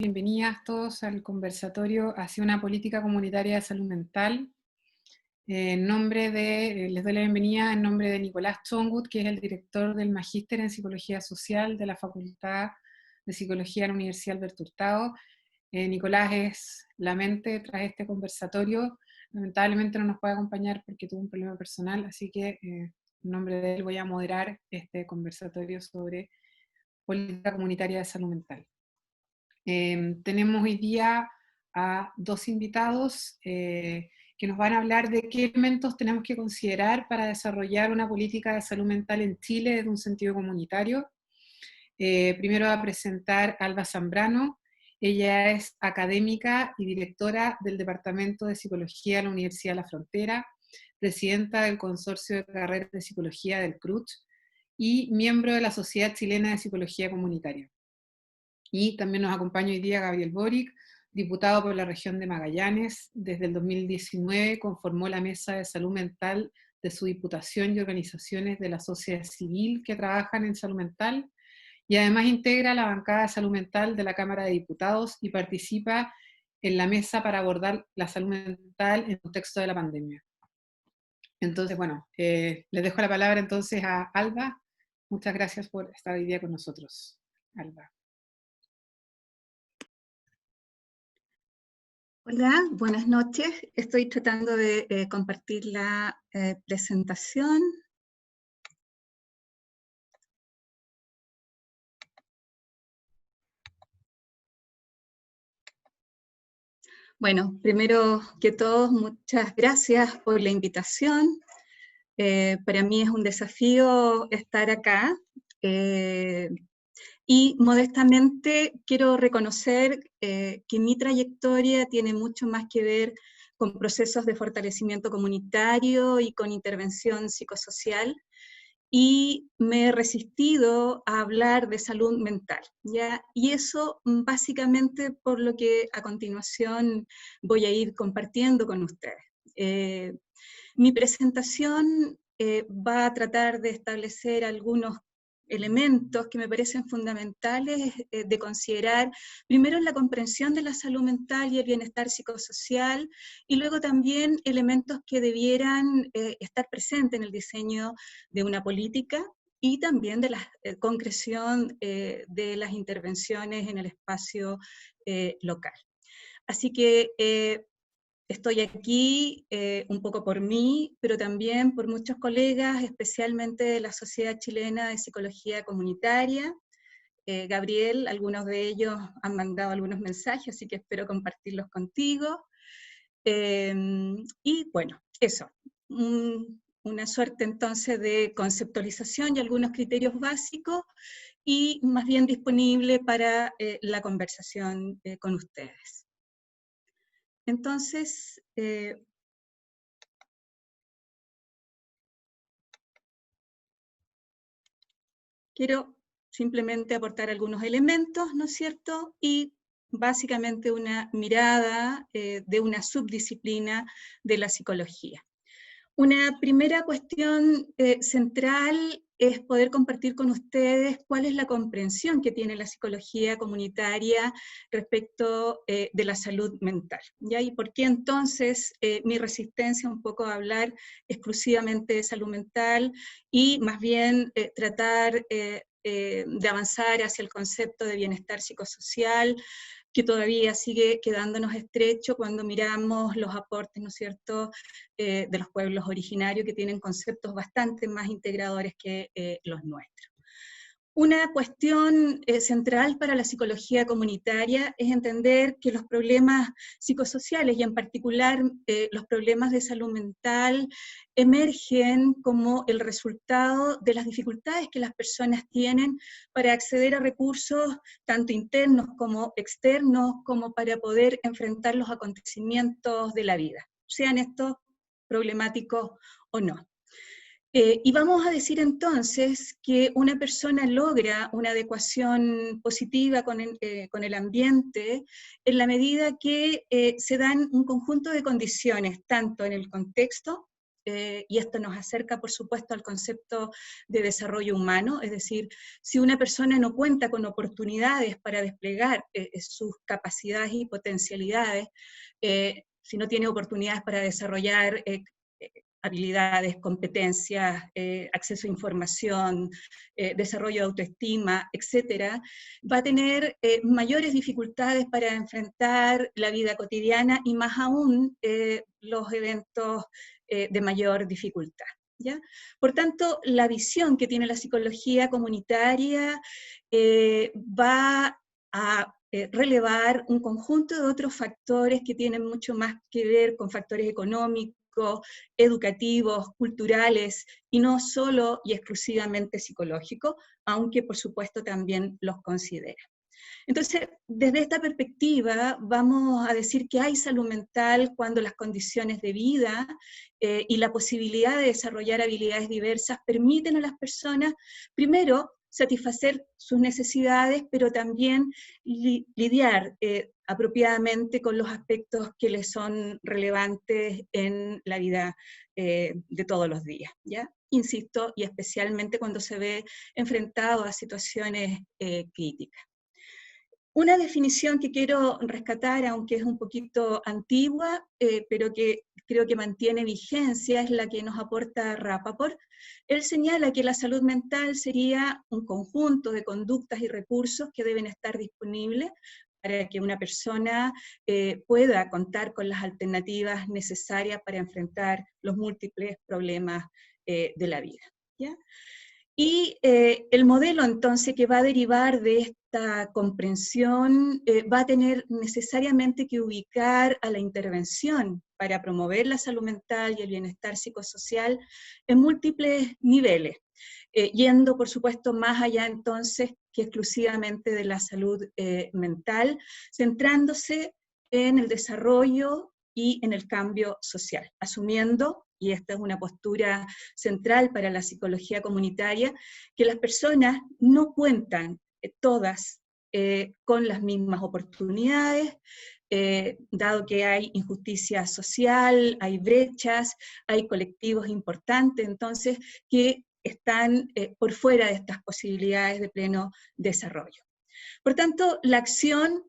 Bienvenidas todos al conversatorio hacia una política comunitaria de salud mental. Les doy la bienvenida en nombre de Nicolás Chongut, que es el director del Magíster en Psicología Social de la Facultad de Psicología de la Universidad Alberto Hurtado. Nicolás es la mente tras este conversatorio. Lamentablemente no nos puede acompañar porque tuvo un problema personal, así que en nombre de él voy a moderar este conversatorio sobre política comunitaria de salud mental. Tenemos hoy día a dos invitados que nos van a hablar de qué elementos tenemos que considerar para desarrollar una política de salud mental en Chile desde un sentido comunitario. Primero va a presentar Alba Zambrano. Ella es académica y directora del Departamento de Psicología de la Universidad de la Frontera, presidenta del Consorcio de Carreras de Psicología del CRUCH y miembro de la Sociedad Chilena de Psicología Comunitaria. Y también nos acompaña hoy día Gabriel Boric, diputado por la región de Magallanes. Desde el 2019 conformó la Mesa de Salud Mental de su diputación y organizaciones de la sociedad civil que trabajan en salud mental, y además integra la bancada de salud mental de la Cámara de Diputados y participa en la mesa para abordar la salud mental en el contexto de la pandemia. Entonces, bueno, les dejo la palabra entonces a Alba. Muchas gracias por estar hoy día con nosotros, Alba. Hola, buenas noches. Estoy tratando de compartir la presentación. Bueno, primero que todo, muchas gracias por la invitación. Para mí es un desafío estar acá. Y modestamente quiero reconocer que mi trayectoria tiene mucho más que ver con procesos de fortalecimiento comunitario y con intervención psicosocial, y me he resistido a hablar de salud mental, ¿ya? Y eso básicamente por lo que a continuación voy a ir compartiendo con ustedes. Mi presentación va a tratar de establecer algunos elementos que me parecen fundamentales de considerar, primero en la comprensión de la salud mental y el bienestar psicosocial, y luego también elementos que debieran estar presentes en el diseño de una política y también de la concreción de las intervenciones en el espacio local. Así que estoy aquí un poco por mí, pero también por muchos colegas, especialmente de la Sociedad Chilena de Psicología Comunitaria. Gabriel, algunos de ellos han mandado algunos mensajes, así que espero compartirlos contigo. Y bueno, eso. Una suerte entonces de conceptualización y algunos criterios básicos, y más bien disponible para la conversación con ustedes. Entonces, quiero simplemente aportar algunos elementos, ¿no es cierto? Y básicamente una mirada de una subdisciplina de la psicología. Una primera cuestión central es poder compartir con ustedes cuál es la comprensión que tiene la psicología comunitaria respecto de la salud mental, ¿ya? Y por qué entonces mi resistencia un poco a hablar exclusivamente de salud mental y más bien tratar de avanzar hacia el concepto de bienestar psicosocial, que todavía sigue quedándonos estrecho cuando miramos los aportes, ¿no es cierto?, de los pueblos originarios, que tienen conceptos bastante más integradores que los nuestros. Una cuestión central para la psicología comunitaria es entender que los problemas psicosociales, y en particular los problemas de salud mental, emergen como el resultado de las dificultades que las personas tienen para acceder a recursos tanto internos como externos, como para poder enfrentar los acontecimientos de la vida, sean estos problemáticos o no. Y vamos a decir entonces que una persona logra una adecuación positiva con el ambiente en la medida que se dan un conjunto de condiciones, tanto en el contexto y esto nos acerca, por supuesto, al concepto de desarrollo humano, es decir, si una persona no cuenta con oportunidades para desplegar sus capacidades y potencialidades, si no tiene oportunidades para desarrollar habilidades, competencias, acceso a información, desarrollo de autoestima, etcétera, va a tener mayores dificultades para enfrentar la vida cotidiana y más aún los eventos de mayor dificultad. ¿Ya? Por tanto, la visión que tiene la psicología comunitaria va a relevar un conjunto de otros factores que tienen mucho más que ver con factores económicos, educativos, culturales, y no solo y exclusivamente psicológicos, aunque por supuesto también los considera. Entonces, desde esta perspectiva, vamos a decir que hay salud mental cuando las condiciones de vida y la posibilidad de desarrollar habilidades diversas permiten a las personas, primero, satisfacer sus necesidades, pero también lidiar apropiadamente con los aspectos que les son relevantes en la vida de todos los días, ¿ya? Insisto, y especialmente cuando se ve enfrentado a situaciones críticas. Una definición que quiero rescatar, aunque es un poquito antigua, pero que creo que mantiene vigencia, es la que nos aporta Rapaport. Él señala que la salud mental sería un conjunto de conductas y recursos que deben estar disponibles para que una persona pueda contar con las alternativas necesarias para enfrentar los múltiples problemas de la vida, ¿ya? Y el modelo entonces que va a derivar de esta comprensión va a tener necesariamente que ubicar a la intervención para promover la salud mental y el bienestar psicosocial en múltiples niveles, yendo por supuesto más allá entonces que exclusivamente de la salud mental, centrándose en el desarrollo y en el cambio social, asumiendo, y esta es una postura central para la psicología comunitaria, que las personas no cuentan todas con las mismas oportunidades, dado que hay injusticia social, hay brechas, hay colectivos importantes, entonces, que están por fuera de estas posibilidades de pleno desarrollo. Por tanto, la acción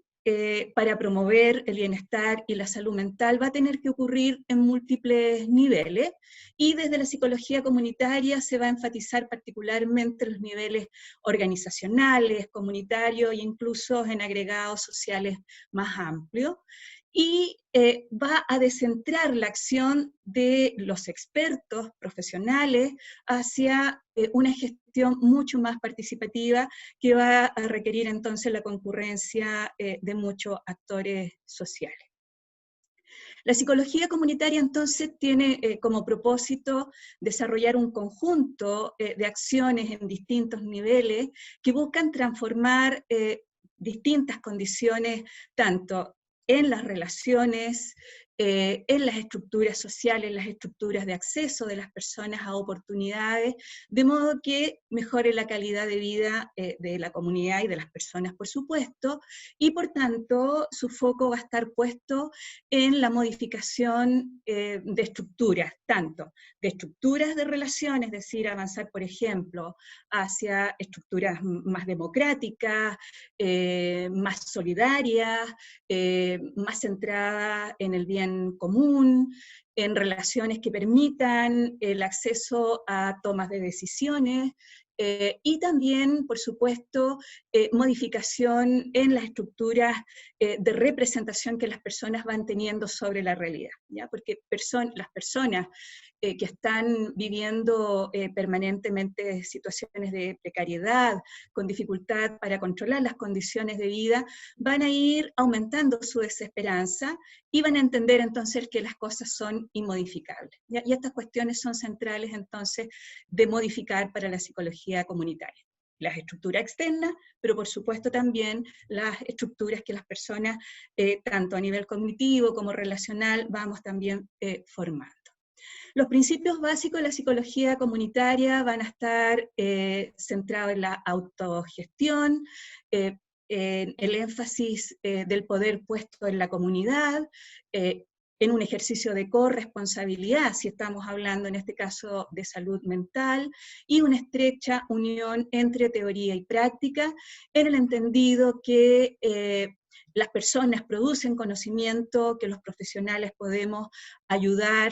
para promover el bienestar y la salud mental va a tener que ocurrir en múltiples niveles, y desde la psicología comunitaria se va a enfatizar particularmente los niveles organizacionales, comunitarios e incluso en agregados sociales más amplios, y va a descentrar la acción de los expertos profesionales hacia una gestión mucho más participativa que va a requerir entonces la concurrencia de muchos actores sociales. La psicología comunitaria entonces tiene como propósito desarrollar un conjunto de acciones en distintos niveles que buscan transformar distintas condiciones, tanto en las relaciones, en las estructuras sociales, en las estructuras de acceso de las personas a oportunidades, de modo que mejore la calidad de vida de la comunidad y de las personas, por supuesto, y por tanto su foco va a estar puesto en la modificación de estructuras, tanto de estructuras de relaciones, es decir, avanzar, por ejemplo, hacia estructuras más democráticas, más solidarias, más centradas en el bien común, en relaciones que permitan el acceso a tomas de decisiones, y también, por supuesto, modificación en las estructuras de representación que las personas van teniendo sobre la realidad, ¿ya? Porque las personas que están viviendo permanentemente situaciones de precariedad, con dificultad para controlar las condiciones de vida, van a ir aumentando su desesperanza y van a entender entonces que las cosas son inmodificables, ¿ya? Y estas cuestiones son centrales entonces de modificar para la psicología comunitaria. Las estructuras externas, pero por supuesto también las estructuras que las personas, tanto a nivel cognitivo como relacional, vamos también formando. Los principios básicos de la psicología comunitaria van a estar centrados en la autogestión, en el énfasis del poder puesto en la comunidad, en un ejercicio de corresponsabilidad, si estamos hablando en este caso de salud mental, y una estrecha unión entre teoría y práctica, en el entendido que las personas producen conocimiento, que los profesionales podemos ayudar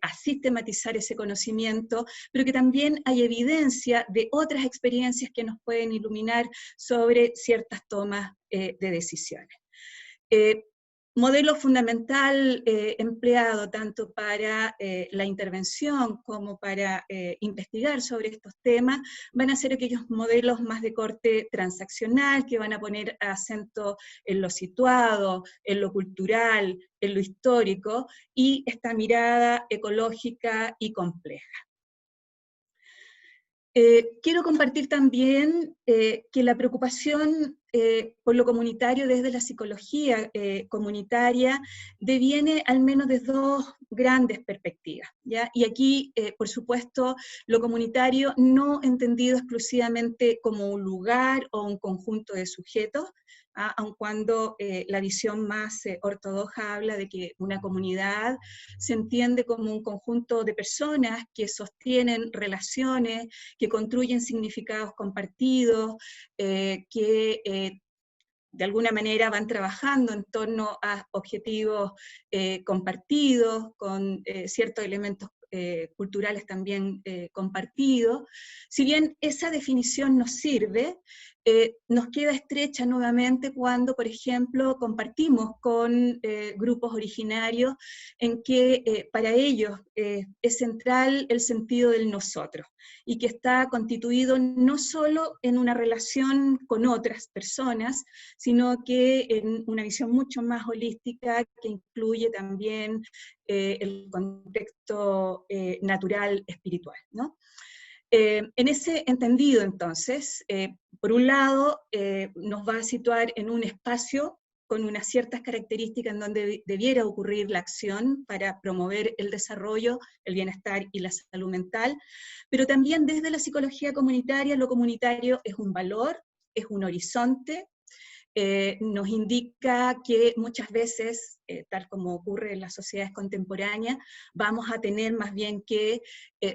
a sistematizar ese conocimiento, pero que también hay evidencia de otras experiencias que nos pueden iluminar sobre ciertas tomas de decisiones. Modelo fundamental empleado tanto para la intervención como para investigar sobre estos temas van a ser aquellos modelos más de corte transaccional que van a poner acento en lo situado, en lo cultural, en lo histórico y esta mirada ecológica y compleja. Quiero compartir también que la preocupación por lo comunitario desde la psicología comunitaria deviene al menos de dos grandes perspectivas, ¿ya? Y aquí, por supuesto, lo comunitario no entendido exclusivamente como un lugar o un conjunto de sujetos, aun cuando la visión más ortodoxa habla de que una comunidad se entiende como un conjunto de personas que sostienen relaciones, que construyen significados compartidos, que de alguna manera van trabajando en torno a objetivos compartidos, con ciertos elementos culturales también compartidos. Si bien esa definición nos sirve, nos queda estrecha nuevamente cuando, por ejemplo, compartimos con grupos originarios en que para ellos es central el sentido del nosotros, y que está constituido no solo en una relación con otras personas, sino que en una visión mucho más holística que incluye también el contexto natural espiritual, ¿no? En ese entendido, entonces, por un lado, nos va a situar en un espacio con unas ciertas características en donde debiera ocurrir la acción para promover el desarrollo, el bienestar y la salud mental, pero también desde la psicología comunitaria, lo comunitario es un valor, es un horizonte, nos indica que muchas veces, tal como ocurre en las sociedades contemporáneas, vamos a tener más bien que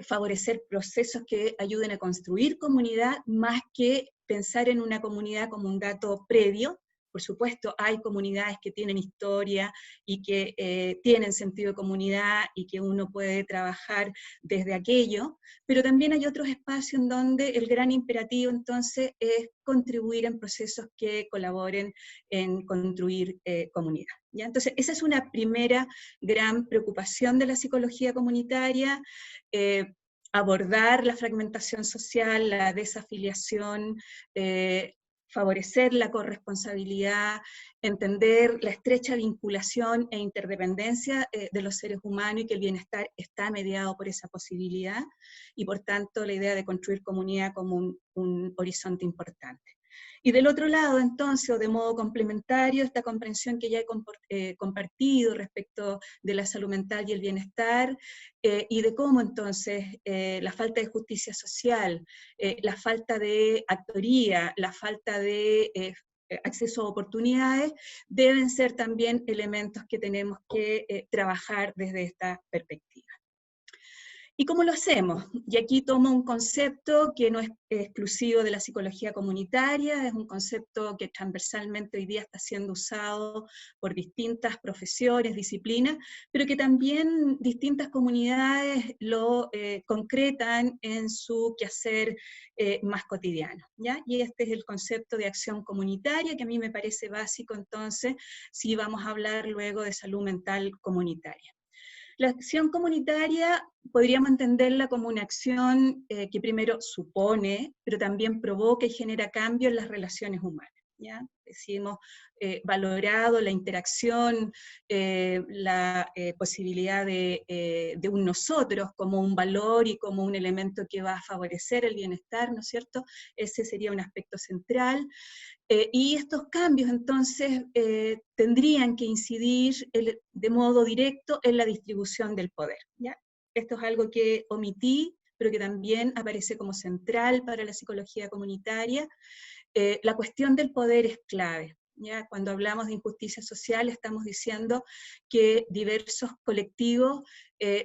favorecer procesos que ayuden a construir comunidad, más que pensar en una comunidad como un dato previo. Por supuesto, hay comunidades que tienen historia y que tienen sentido de comunidad y que uno puede trabajar desde aquello, pero también hay otros espacios en donde el gran imperativo entonces es contribuir en procesos que colaboren en construir comunidad, ¿ya? Entonces, esa es una primera gran preocupación de la psicología comunitaria, abordar la fragmentación social, la desafiliación, favorecer la corresponsabilidad, entender la estrecha vinculación e interdependencia de los seres humanos y que el bienestar está mediado por esa posibilidad, y por tanto la idea de construir comunidad como un horizonte importante. Y del otro lado, entonces, o de modo complementario, esta comprensión que ya he compartido respecto de la salud mental y el bienestar, y de cómo entonces la falta de justicia social, la falta de actoría, la falta de acceso a oportunidades, deben ser también elementos que tenemos que trabajar desde esta perspectiva. ¿Y cómo lo hacemos? Y aquí tomo un concepto que no es exclusivo de la psicología comunitaria, es un concepto que transversalmente hoy día está siendo usado por distintas profesiones, disciplinas, pero que también distintas comunidades lo concretan en su quehacer más cotidiano, ¿ya? Y este es el concepto de acción comunitaria, que a mí me parece básico entonces, si vamos a hablar luego de salud mental comunitaria. La acción comunitaria podríamos entenderla como una acción que primero supone, pero también provoca y genera cambio en las relaciones humanas, ¿ya? Si hemos valorado la interacción, la posibilidad de un nosotros como un valor y como un elemento que va a favorecer el bienestar, ¿no es cierto? Ese sería un aspecto central. Y estos cambios entonces tendrían que incidir de modo directo en la distribución del poder, ¿ya? Esto es algo que omití, pero que también aparece como central para la psicología comunitaria. La cuestión del poder es clave. ¿ya? Cuando hablamos de injusticia social estamos diciendo que diversos colectivos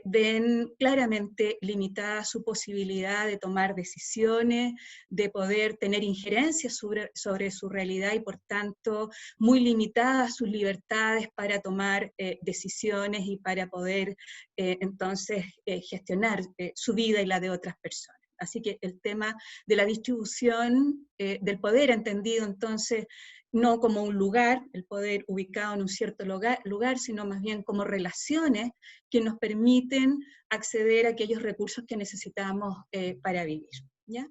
ven claramente limitada su posibilidad de tomar decisiones, de poder tener injerencia sobre su realidad y por tanto muy limitadas sus libertades para tomar decisiones y para poder entonces gestionar su vida y la de otras personas. Así que el tema de la distribución del poder, entendido entonces no como un lugar, el poder ubicado en un cierto lugar, sino más bien como relaciones que nos permiten acceder a aquellos recursos que necesitamos para vivir, ¿ya?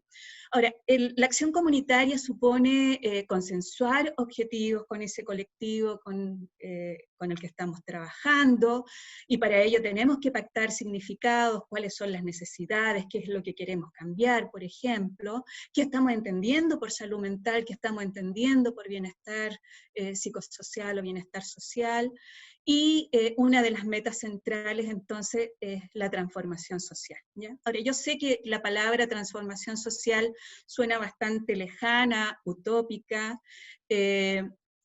Ahora, la acción comunitaria supone consensuar objetivos con ese colectivo con el que estamos trabajando, y para ello tenemos que pactar significados, cuáles son las necesidades, qué es lo que queremos cambiar, por ejemplo, qué estamos entendiendo por salud mental, qué estamos entendiendo por bienestar psicosocial o bienestar social, y una de las metas centrales entonces es la transformación social, ¿ya? Ahora, yo sé que la palabra transformación social suena bastante lejana, utópica,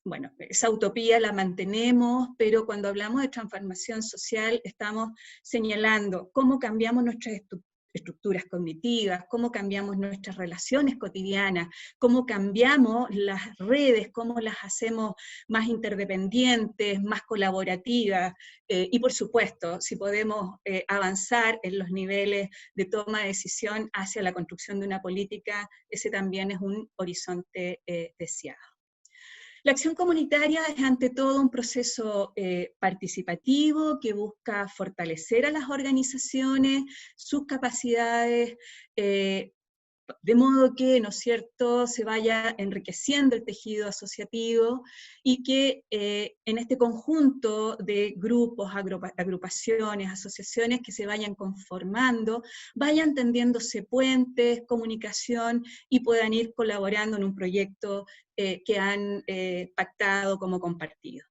bueno, esa utopía la mantenemos, pero cuando hablamos de transformación social estamos señalando cómo cambiamos nuestras estructuras cognitivas, cómo cambiamos nuestras relaciones cotidianas, cómo cambiamos las redes, cómo las hacemos más interdependientes, más colaborativas, y por supuesto, si podemos avanzar en los niveles de toma de decisión hacia la construcción de una política, ese también es un horizonte deseado. La acción comunitaria es ante todo un proceso participativo que busca fortalecer a las organizaciones, sus capacidades, de modo que, ¿no es cierto?, se vaya enriqueciendo el tejido asociativo y que en este conjunto de grupos, agrupaciones, asociaciones que se vayan conformando, vayan tendiéndose puentes, comunicación y puedan ir colaborando en un proyecto que han pactado como compartido.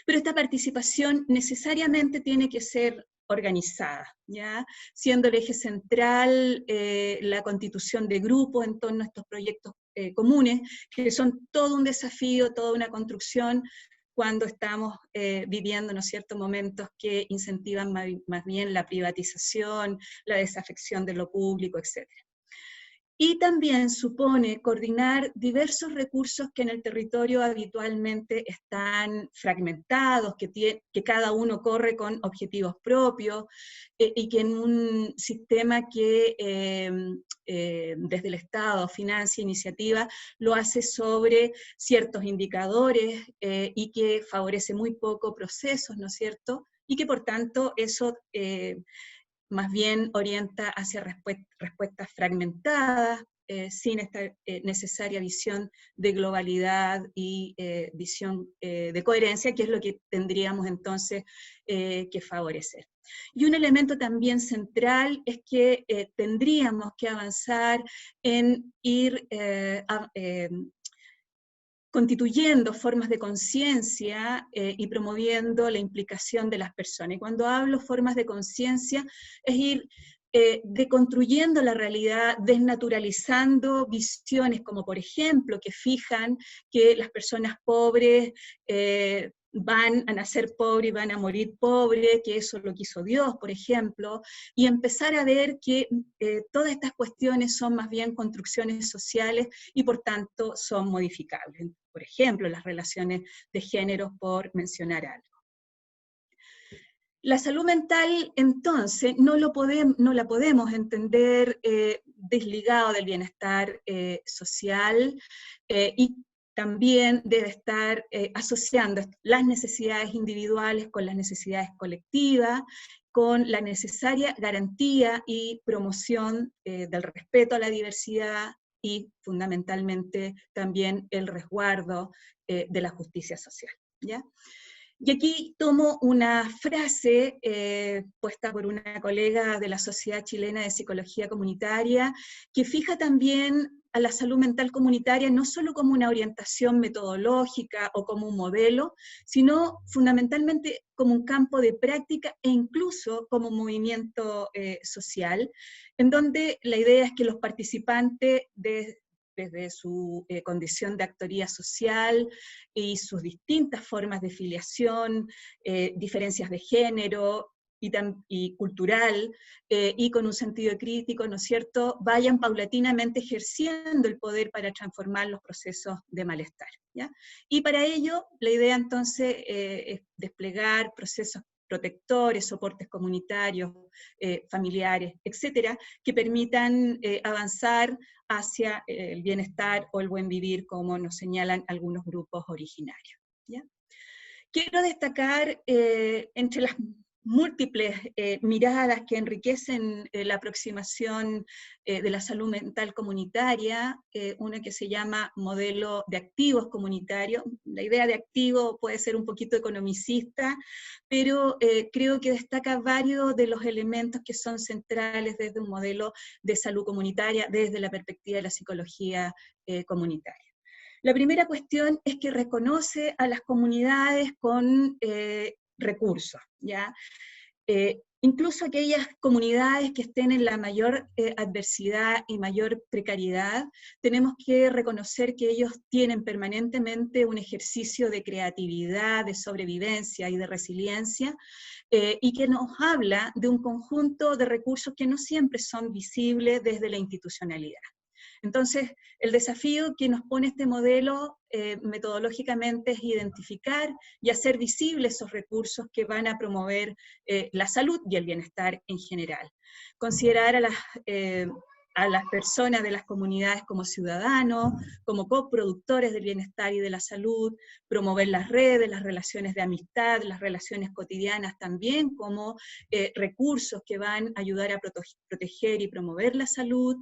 Pero esta participación necesariamente tiene que ser organizada, ¿ya? Siendo el eje central la constitución de grupos en torno a estos proyectos comunes, que son todo un desafío, toda una construcción, cuando estamos viviendo, ¿no es cierto?, momentos que incentivan más bien la privatización, la desafección de lo público, etc. Y también supone coordinar diversos recursos que en el territorio habitualmente están fragmentados, que cada uno corre con objetivos propios, y que en un sistema que desde el Estado financia iniciativa, lo hace sobre ciertos indicadores y que favorece muy poco procesos, ¿no es cierto? Y que por tanto eso más bien orienta hacia respuestas fragmentadas, sin esta necesaria visión de globalidad y visión de coherencia, que es lo que tendríamos entonces que favorecer. Y un elemento también central es que tendríamos que avanzar en ir constituyendo formas de conciencia y promoviendo la implicación de las personas. Y cuando hablo formas de conciencia, es ir deconstruyendo la realidad, desnaturalizando visiones como por ejemplo que fijan que las personas pobres van a nacer pobres y van a morir pobres, que eso lo quiso Dios, por ejemplo, y empezar a ver que todas estas cuestiones son más bien construcciones sociales y por tanto son modificables. Por ejemplo, las relaciones de género, por mencionar algo. La salud mental, entonces, no la podemos entender desligado del bienestar social y también debe estar asociando las necesidades individuales con las necesidades colectivas, con la necesaria garantía y promoción del respeto a la diversidad y fundamentalmente también el resguardo de la justicia social, ¿ya? Y aquí tomo una frase puesta por una colega de la Sociedad Chilena de Psicología Comunitaria, que fija también a la salud mental comunitaria no solo como una orientación metodológica o como un modelo, sino fundamentalmente como un campo de práctica e incluso como un movimiento social, en donde la idea es que los participantes desde su condición de actoría social y sus distintas formas de filiación, diferencias de género y cultural, y con un sentido crítico, ¿no es cierto?, vayan paulatinamente ejerciendo el poder para transformar los procesos de malestar, ¿ya? Y para ello, la idea entonces es desplegar procesos protectores, soportes comunitarios, familiares, etcétera, que permitan avanzar hacia el bienestar o el buen vivir, como nos señalan algunos grupos originarios, ¿ya? Quiero destacar entre las múltiples miradas que enriquecen la aproximación de la salud mental comunitaria, una que se llama modelo de activos comunitarios. La idea de activo puede ser un poquito economicista, pero creo que destaca varios de los elementos que son centrales desde un modelo de salud comunitaria, desde la perspectiva de la psicología comunitaria. La primera cuestión es que reconoce a las comunidades con recursos, ¿ya? Incluso aquellas comunidades que estén en la mayor adversidad y mayor precariedad, tenemos que reconocer que ellos tienen permanentemente un ejercicio de creatividad, de sobrevivencia y de resiliencia, y que nos habla de un conjunto de recursos que no siempre son visibles desde la institucionalidad. Entonces, el desafío que nos pone este modelo metodológicamente es identificar y hacer visibles esos recursos que van a promover la salud y el bienestar en general. Considerar a las personas de las comunidades como ciudadanos, como coproductores del bienestar y de la salud, promover las redes, las relaciones de amistad, las relaciones cotidianas también como recursos que van a ayudar a proteger y promover la salud.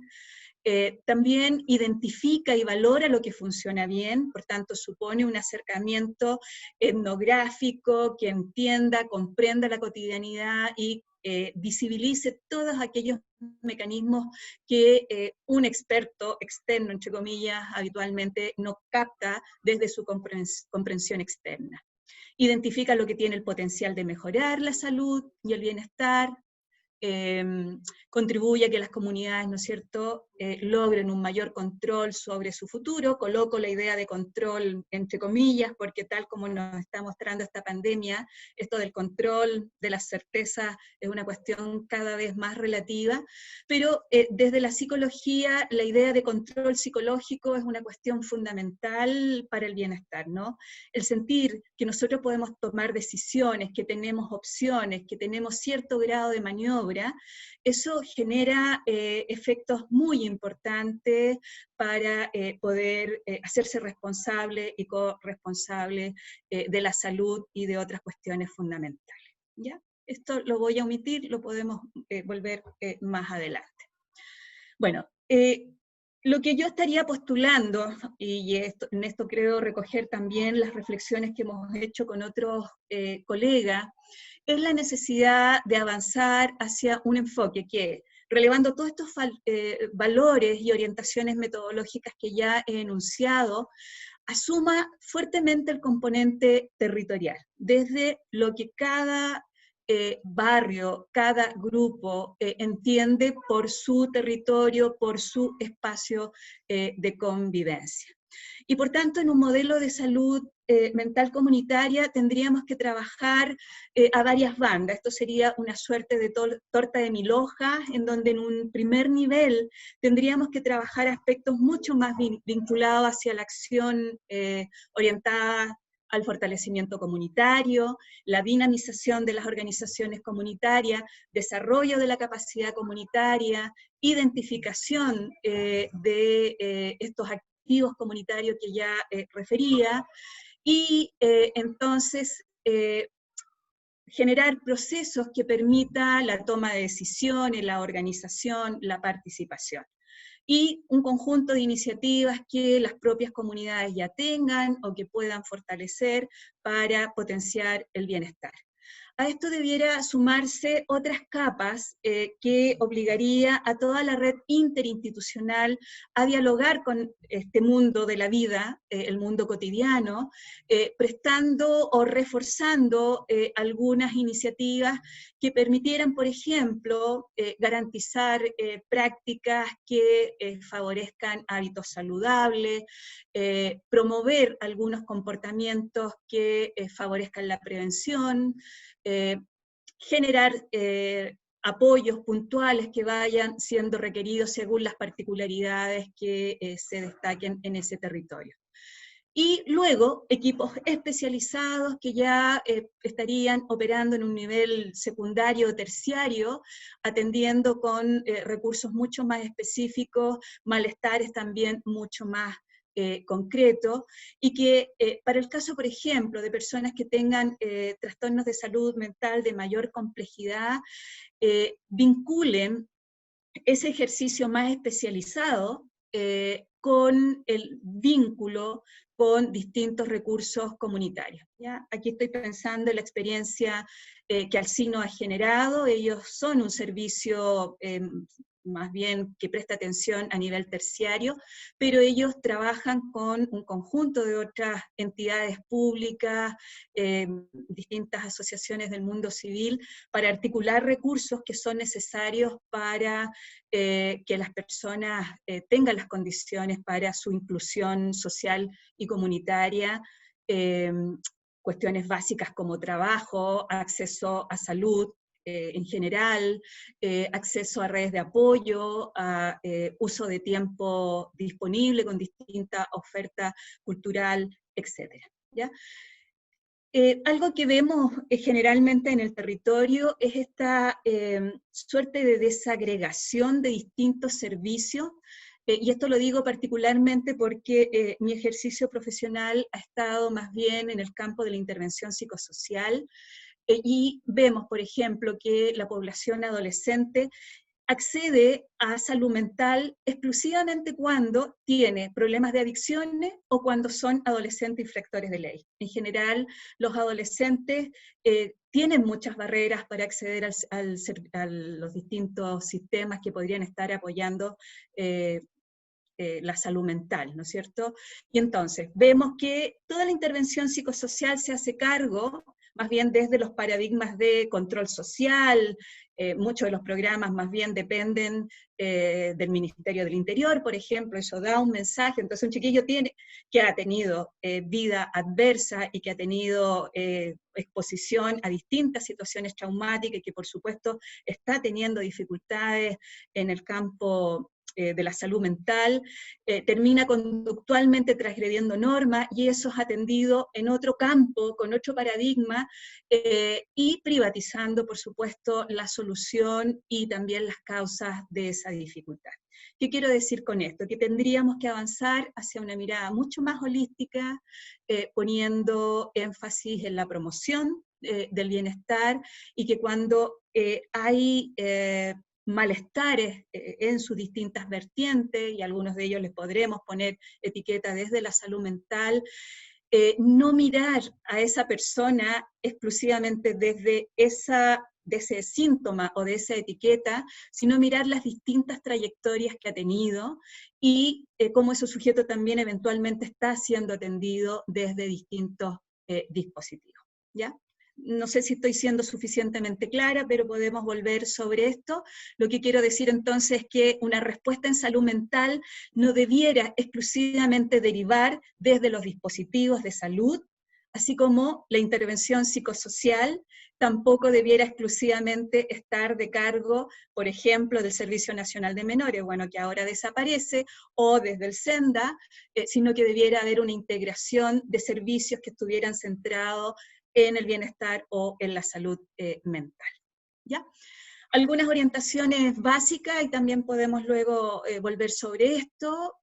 También identifica y valora lo que funciona bien, por tanto supone un acercamiento etnográfico que entienda, comprenda la cotidianidad y visibilice todos aquellos mecanismos que un experto externo, entre comillas, habitualmente no capta desde su comprensión externa. Identifica lo que tiene el potencial de mejorar la salud y el bienestar, contribuye a que las comunidades, ¿no es cierto?, logren un mayor control sobre su futuro. Coloco la idea de control entre comillas, porque tal como nos está mostrando esta pandemia, esto del control de las certezas es una cuestión cada vez más relativa, pero desde la psicología, la idea de control psicológico es una cuestión fundamental para el bienestar, ¿no? El sentir que nosotros podemos tomar decisiones, que tenemos opciones, que tenemos cierto grado de maniobra, eso genera efectos muy importantes para poder hacerse responsable y corresponsable de la salud y de otras cuestiones fundamentales, ¿ya? Esto lo voy a omitir, lo podemos volver más adelante. Bueno, lo que yo estaría postulando, y en esto creo recoger también las reflexiones que hemos hecho con otros colegas, es la necesidad de avanzar hacia un enfoque que, relevando todos estos valores y orientaciones metodológicas que ya he enunciado, asuma fuertemente el componente territorial, desde lo que cada barrio, cada grupo entiende por su territorio, por su espacio de convivencia. Y por tanto, en un modelo de salud mental comunitaria tendríamos que trabajar a varias bandas. Esto sería una suerte de torta de 1000 hojas, en donde en un primer nivel tendríamos que trabajar aspectos mucho más vinculados hacia la acción orientada al fortalecimiento comunitario, la dinamización de las organizaciones comunitarias, desarrollo de la capacidad comunitaria, identificación de estos activos comunitarios que ya refería, y entonces generar procesos que permitan la toma de decisiones, la organización, la participación. Y un conjunto de iniciativas que las propias comunidades ya tengan o que puedan fortalecer para potenciar el bienestar. A esto debiera sumarse otras capas que obligaría a toda la red interinstitucional a dialogar con este mundo de la vida, el mundo cotidiano, prestando o reforzando algunas iniciativas que permitieran, por ejemplo, garantizar prácticas que favorezcan hábitos saludables, promover algunos comportamientos que favorezcan la prevención, generar apoyos puntuales que vayan siendo requeridos según las particularidades que se destaquen en ese territorio. Y luego equipos especializados que ya estarían operando en un nivel secundario o terciario, atendiendo con recursos mucho más específicos, malestares también mucho más concretos, y que para el caso, por ejemplo, de personas que tengan trastornos de salud mental de mayor complejidad, vinculen ese ejercicio más especializado con el vínculo con distintos recursos comunitarios. ¿Ya? Aquí estoy pensando en la experiencia que Alcino ha generado. Ellos son un servicio más bien que presta atención a nivel terciario, pero ellos trabajan con un conjunto de otras entidades públicas, distintas asociaciones del mundo civil, para articular recursos que son necesarios para que las personas tengan las condiciones para su inclusión social y comunitaria, cuestiones básicas como trabajo, acceso a salud, en general, acceso a redes de apoyo, a uso de tiempo disponible con distinta oferta cultural, etc. ¿Ya? Algo que vemos generalmente en el territorio es esta suerte de desagregación de distintos servicios, y esto lo digo particularmente porque mi ejercicio profesional ha estado más bien en el campo de la intervención psicosocial, y vemos, por ejemplo, que la población adolescente accede a salud mental exclusivamente cuando tiene problemas de adicciones o cuando son adolescentes infractores de ley. En general, los adolescentes tienen muchas barreras para acceder a los distintos sistemas que podrían estar apoyando la salud mental, ¿no es cierto? Y entonces, vemos que toda la intervención psicosocial se hace cargo más bien desde los paradigmas de control social. Muchos de los programas más bien dependen del Ministerio del Interior, por ejemplo, eso da un mensaje. Entonces un chiquillo que ha tenido vida adversa y que ha tenido exposición a distintas situaciones traumáticas y que por supuesto está teniendo dificultades en el campo de la salud mental, termina conductualmente transgrediendo normas, y eso es atendido en otro campo, con otro paradigma, y privatizando, por supuesto, la solución y también las causas de esa dificultad. ¿Qué quiero decir con esto? Que tendríamos que avanzar hacia una mirada mucho más holística, poniendo énfasis en la promoción del bienestar, y que cuando hay malestares en sus distintas vertientes, y algunos de ellos les podremos poner etiqueta desde la salud mental, no mirar a esa persona exclusivamente desde de ese síntoma o de esa etiqueta, sino mirar las distintas trayectorias que ha tenido y cómo ese sujeto también eventualmente está siendo atendido desde distintos dispositivos. ¿Ya? No sé si estoy siendo suficientemente clara, pero podemos volver sobre esto. Lo que quiero decir entonces es que una respuesta en salud mental no debiera exclusivamente derivar desde los dispositivos de salud, así como la intervención psicosocial tampoco debiera exclusivamente estar de cargo, por ejemplo, del Servicio Nacional de Menores, bueno, que ahora desaparece, o desde el SENDA, sino que debiera haber una integración de servicios que estuvieran centrados en el bienestar o en la salud mental. ¿Ya? Algunas orientaciones básicas, y también podemos luego volver sobre esto,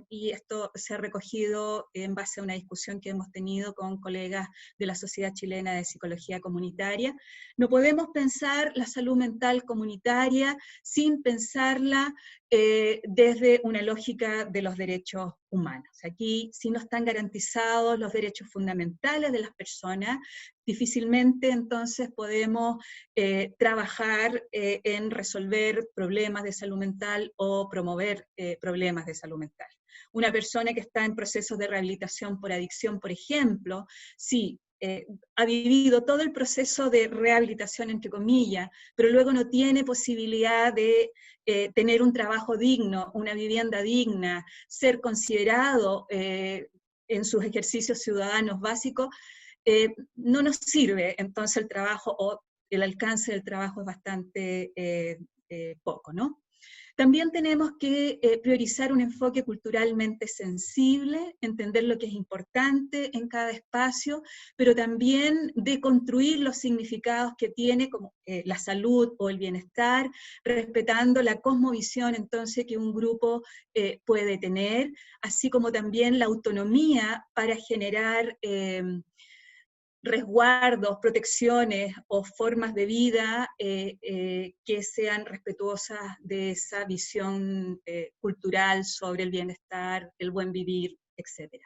y esto se ha recogido en base a una discusión que hemos tenido con colegas de la Sociedad Chilena de Psicología Comunitaria. No podemos pensar la salud mental comunitaria sin pensarla desde una lógica de los derechos humanos. Aquí, si no están garantizados los derechos fundamentales de las personas, difícilmente entonces podemos trabajar en resolver problemas de salud mental o promover problemas de salud mental. Una persona que está en procesos de rehabilitación por adicción, por ejemplo, sí, ha vivido todo el proceso de rehabilitación, entre comillas, pero luego no tiene posibilidad de tener un trabajo digno, una vivienda digna, ser considerado en sus ejercicios ciudadanos básicos, no nos sirve entonces el trabajo, o el alcance del trabajo es bastante poco, ¿no? También tenemos que priorizar un enfoque culturalmente sensible, entender lo que es importante en cada espacio, pero también deconstruir los significados que tiene como la salud o el bienestar, respetando la cosmovisión entonces que un grupo puede tener, así como también la autonomía para generar resguardos, protecciones o formas de vida que sean respetuosas de esa visión cultural sobre el bienestar, el buen vivir, etc.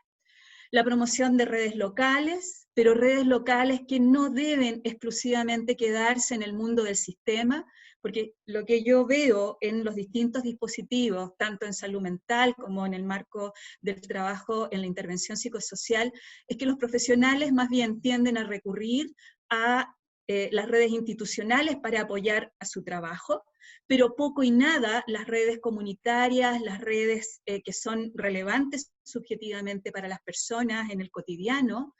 La promoción de redes locales, pero redes locales que no deben exclusivamente quedarse en el mundo del sistema, porque lo que yo veo en los distintos dispositivos, tanto en salud mental como en el marco del trabajo en la intervención psicosocial, es que los profesionales más bien tienden a recurrir a las redes institucionales para apoyar a su trabajo, pero poco y nada las redes comunitarias, las redes que son relevantes subjetivamente para las personas en el cotidiano,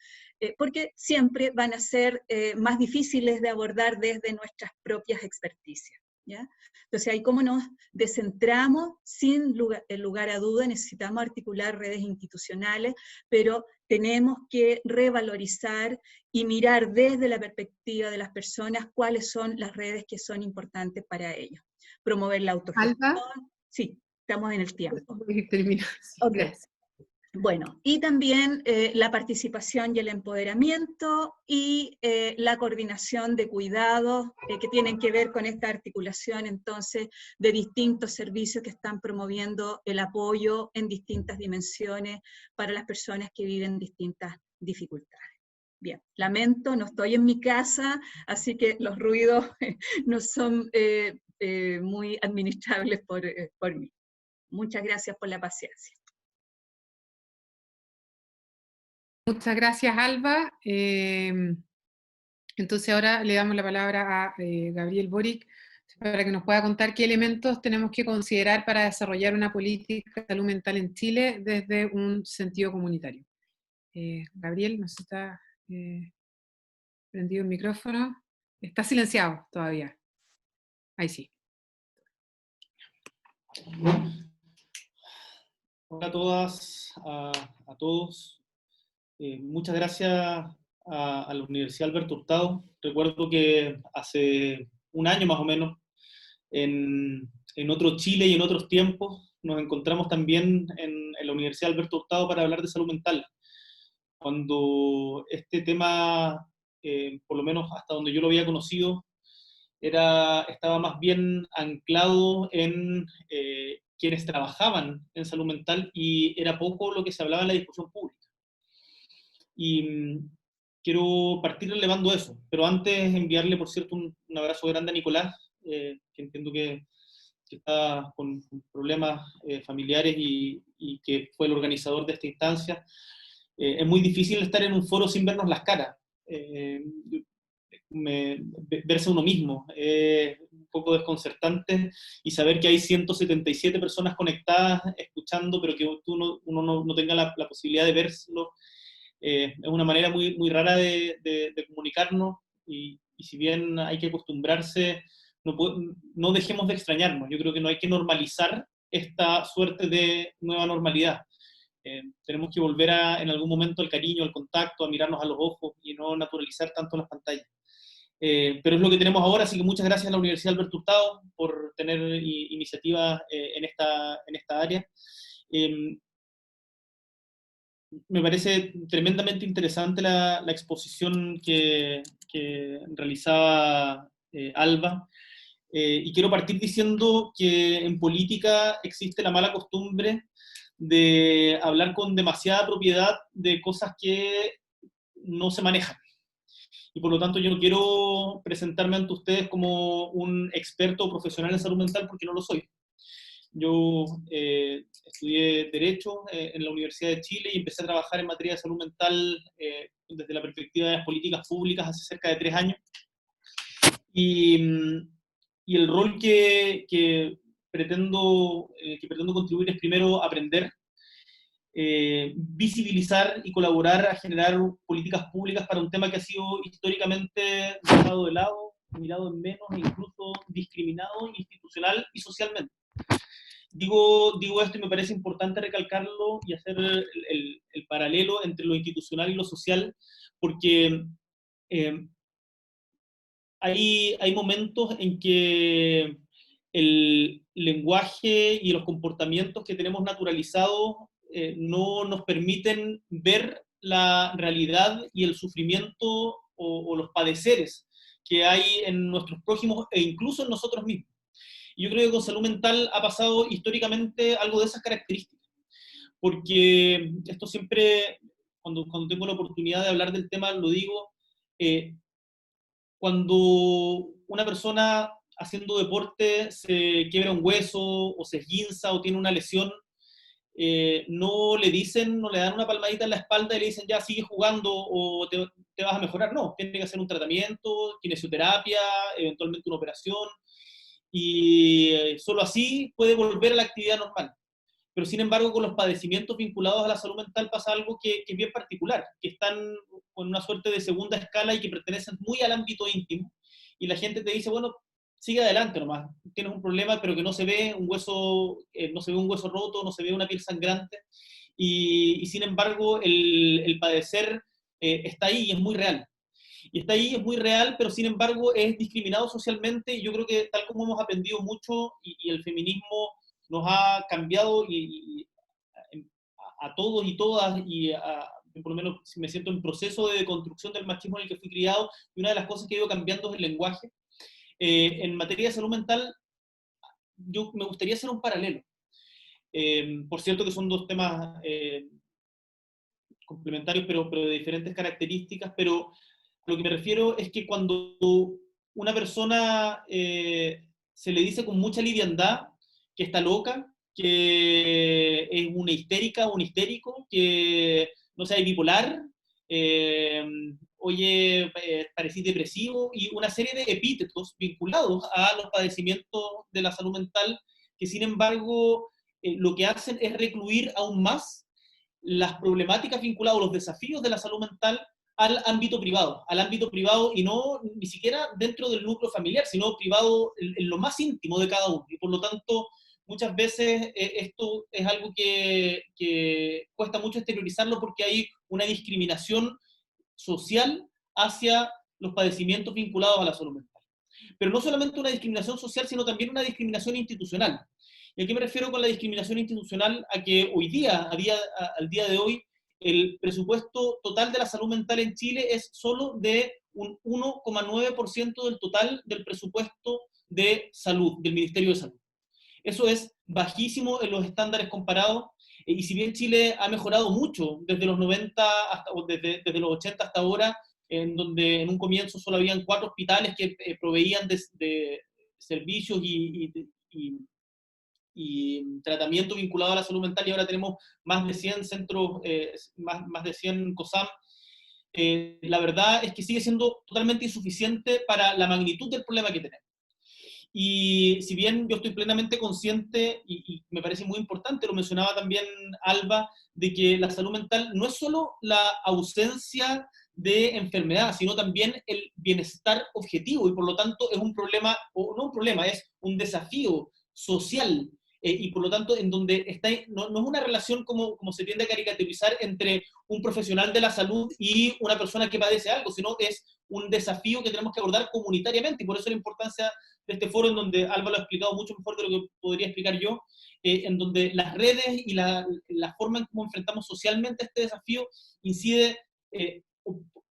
porque siempre van a ser más difíciles de abordar desde nuestras propias experticias, ¿ya? Entonces ahí como nos descentramos, sin lugar a duda necesitamos articular redes institucionales, pero tenemos que revalorizar y mirar desde la perspectiva de las personas cuáles son las redes que son importantes para ellos. Promover la autogestión. Alba, Sí, estamos en el tiempo. termina. Sí, Ok. gracias. Bueno, y también la participación y el empoderamiento y la coordinación de cuidados que tienen que ver con esta articulación entonces de distintos servicios que están promoviendo el apoyo en distintas dimensiones para las personas que viven distintas dificultades. Bien, lamento, no estoy en mi casa, así que los ruidos no son muy administrables por mí. Muchas gracias por la paciencia. Muchas gracias, Alba. Entonces ahora le damos la palabra a Gabriel Boric para que nos pueda contar qué elementos tenemos que considerar para desarrollar una política de salud mental en Chile desde un sentido comunitario. Gabriel, no sé si está prendido el micrófono. Está silenciado todavía. Ahí sí. Hola a todas, a todos. Muchas gracias a la Universidad Alberto Hurtado. Recuerdo que hace un año más o menos, en otro Chile y en otros tiempos, nos encontramos también en la Universidad Alberto Hurtado para hablar de salud mental. Cuando este tema, por lo menos hasta donde yo lo había conocido, estaba más bien anclado en quienes trabajaban en salud mental y era poco lo que se hablaba en la discusión pública. Y quiero partir relevando eso, pero antes enviarle, por cierto, un abrazo grande a Nicolás, que entiendo que está con problemas familiares y que fue el organizador de esta instancia. Es muy difícil estar en un foro sin vernos las caras. Verse uno mismo, un poco desconcertante, y saber que hay 177 personas conectadas, escuchando, pero que uno no tenga la posibilidad de verlo, es una manera muy, muy rara de comunicarnos, y si bien hay que acostumbrarse, no dejemos de extrañarnos. Yo creo que no hay que normalizar esta suerte de nueva normalidad. Tenemos que volver en algún momento al cariño, al contacto, a mirarnos a los ojos y no naturalizar tanto las pantallas. Pero es lo que tenemos ahora, así que muchas gracias a la Universidad Alberto Hurtado por tener iniciativas en esta área. Me parece tremendamente interesante la exposición que realizaba Alba. Y quiero partir diciendo que en política existe la mala costumbre de hablar con demasiada propiedad de cosas que no se manejan. Y por lo tanto yo no quiero presentarme ante ustedes como un experto o profesional en salud mental porque no lo soy. Yo estudié Derecho en la Universidad de Chile y empecé a trabajar en materia de salud mental desde la perspectiva de las políticas públicas hace cerca de 3 años. Y, y el rol que pretendo contribuir es primero aprender, visibilizar y colaborar a generar políticas públicas para un tema que ha sido históricamente dejado de lado, mirado en menos e incluso discriminado institucional y socialmente. Digo esto y me parece importante recalcarlo y hacer el paralelo entre lo institucional y lo social, porque hay momentos en que el lenguaje y los comportamientos que tenemos naturalizados no nos permiten ver la realidad y el sufrimiento o los padeceres que hay en nuestros prójimos e incluso en nosotros mismos. Y yo creo que con salud mental ha pasado históricamente algo de esas características, porque esto siempre, cuando tengo la oportunidad de hablar del tema, lo digo, cuando una persona haciendo deporte se quiebra un hueso o se esguinza o tiene una lesión, no le dan una palmadita en la espalda y le dicen ya sigue jugando o te vas a mejorar. No, tiene que hacer un tratamiento, kinesioterapia, eventualmente una operación, y solo así puede volver a la actividad normal. Pero sin embargo, con los padecimientos vinculados a la salud mental pasa algo que es bien particular, que están con una suerte de segunda escala y que pertenecen muy al ámbito íntimo, y la gente te dice, bueno, sigue adelante nomás, tienes un problema, pero que no se ve un hueso, no se ve un hueso roto, no se ve una piel sangrante, y sin embargo el padecer está ahí y es muy real. Y está ahí, es muy real, pero sin embargo es discriminado socialmente, y yo creo que tal como hemos aprendido mucho, y el feminismo nos ha cambiado a todos y todas, por lo menos me siento en proceso de deconstrucción del machismo en el que fui criado, y una de las cosas que ha ido cambiando es el lenguaje. En materia de salud mental, yo me gustaría hacer un paralelo. Por cierto que son dos temas complementarios, pero de diferentes características, pero lo que me refiero es que cuando una persona se le dice con mucha liviandad que está loca, que es una histérica o un histérico, que no sé, es bipolar, oye, parecís depresivo, y una serie de epítetos vinculados a los padecimientos de la salud mental, que sin embargo lo que hacen es recluir aún más las problemáticas vinculadas a los desafíos de la salud mental al ámbito privado, y no ni siquiera dentro del núcleo familiar, sino privado en lo más íntimo de cada uno. Y por lo tanto, muchas veces esto es algo que cuesta mucho exteriorizarlo porque hay una discriminación social hacia los padecimientos vinculados a la salud mental. Pero no solamente una discriminación social, sino también una discriminación institucional. ¿Y a qué me refiero con la discriminación institucional? A que hoy día, al día de hoy, el presupuesto total de la salud mental en Chile es solo de un 1,9% del total del presupuesto de salud, del Ministerio de Salud. Eso es bajísimo en los estándares comparados, y si bien Chile ha mejorado mucho desde los 90 desde los 80 hasta ahora, en donde en un comienzo solo habían 4 hospitales que proveían de servicios y tratamiento vinculado a la salud mental, y ahora tenemos más de 100 centros, más de 100 COSAM. La verdad es que sigue siendo totalmente insuficiente para la magnitud del problema que tenemos. Y si bien yo estoy plenamente consciente, y me parece muy importante, lo mencionaba también Alba, de que la salud mental no es solo la ausencia de enfermedad, sino también el bienestar objetivo, y por lo tanto es un problema, o no un problema, es un desafío social, y por lo tanto en donde está, no es una relación como se tiende a caricaturizar entre un profesional de la salud y una persona que padece algo, sino es un desafío que tenemos que abordar comunitariamente, y por eso la importancia de este foro, en donde Álvaro ha explicado mucho mejor de lo que podría explicar yo, en donde las redes y la forma en cómo enfrentamos socialmente este desafío incide,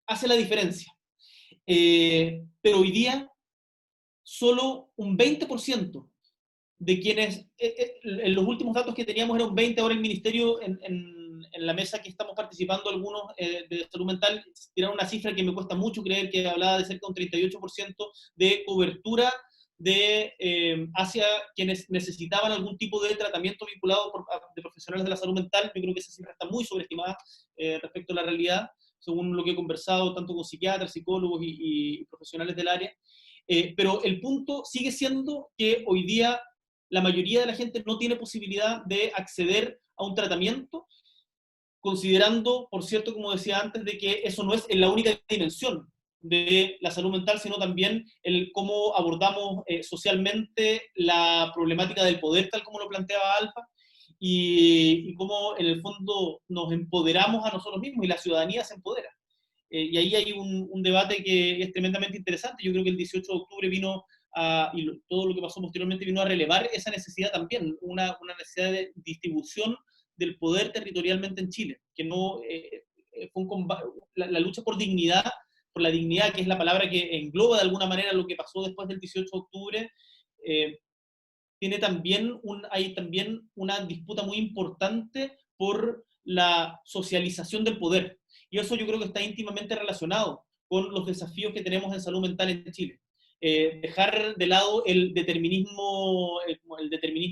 hace la diferencia. Pero hoy día solo un 20% de quienes, en los últimos datos que teníamos era un 20%, ahora el Ministerio, en la mesa que estamos participando algunos de salud mental, tiraron una cifra que me cuesta mucho creer, que hablaba de cerca de un 38% de cobertura hacia quienes necesitaban algún tipo de tratamiento vinculado de profesionales de la salud mental. Yo creo que esa cifra está muy sobreestimada respecto a la realidad, según lo que he conversado tanto con psiquiatras, psicólogos y profesionales del área. Pero el punto sigue siendo que hoy día la mayoría de la gente no tiene posibilidad de acceder a un tratamiento, considerando, por cierto, como decía antes, de que eso no es la única dimensión de la salud mental, sino también el cómo abordamos socialmente la problemática del poder, tal como lo planteaba Alfa, y cómo en el fondo nos empoderamos a nosotros mismos y la ciudadanía se empodera. Y ahí hay un debate que es tremendamente interesante. Yo creo que el 18 de octubre vino todo lo que pasó posteriormente vino a relevar esa necesidad también, una necesidad de distribución del poder territorialmente en Chile, que no fue la lucha por dignidad, por la dignidad, que es la palabra que engloba de alguna manera lo que pasó después del 18 de octubre, hay también una disputa muy importante por la socialización del poder. Y eso yo creo que está íntimamente relacionado con los desafíos que tenemos en salud mental en Chile. Dejar de lado el determinismo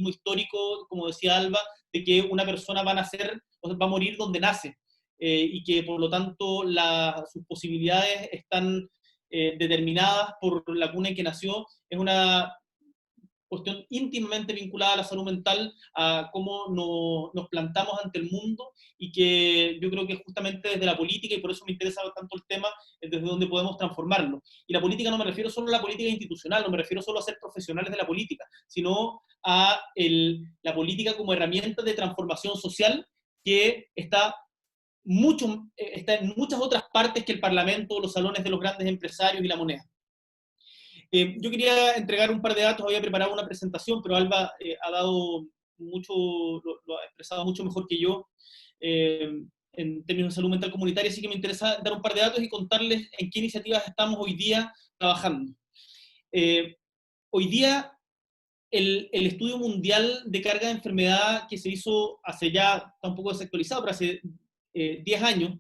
histórico, como decía Alba, de que una persona va a morir donde nace, y que por lo tanto sus posibilidades están determinadas por la cuna en que nació, es una cuestión íntimamente vinculada a la salud mental, a cómo nos plantamos ante el mundo, y que yo creo que justamente desde la política, y por eso me interesa tanto el tema, es desde donde podemos transformarlo. Y la política no me refiero solo a la política institucional, no me refiero solo a ser profesionales de la política, sino a la política como herramienta de transformación social que está en muchas otras partes que el Parlamento, los salones de los grandes empresarios y la moneda. Yo quería entregar un par de datos, había preparado una presentación, pero Alba ha dado mucho, lo ha expresado mucho mejor que yo en términos de salud mental comunitaria, así que me interesa dar un par de datos y contarles en qué iniciativas estamos hoy día trabajando. Hoy día el estudio mundial de carga de enfermedad que se hizo hace ya, está un poco desactualizado, pero hace 10 años,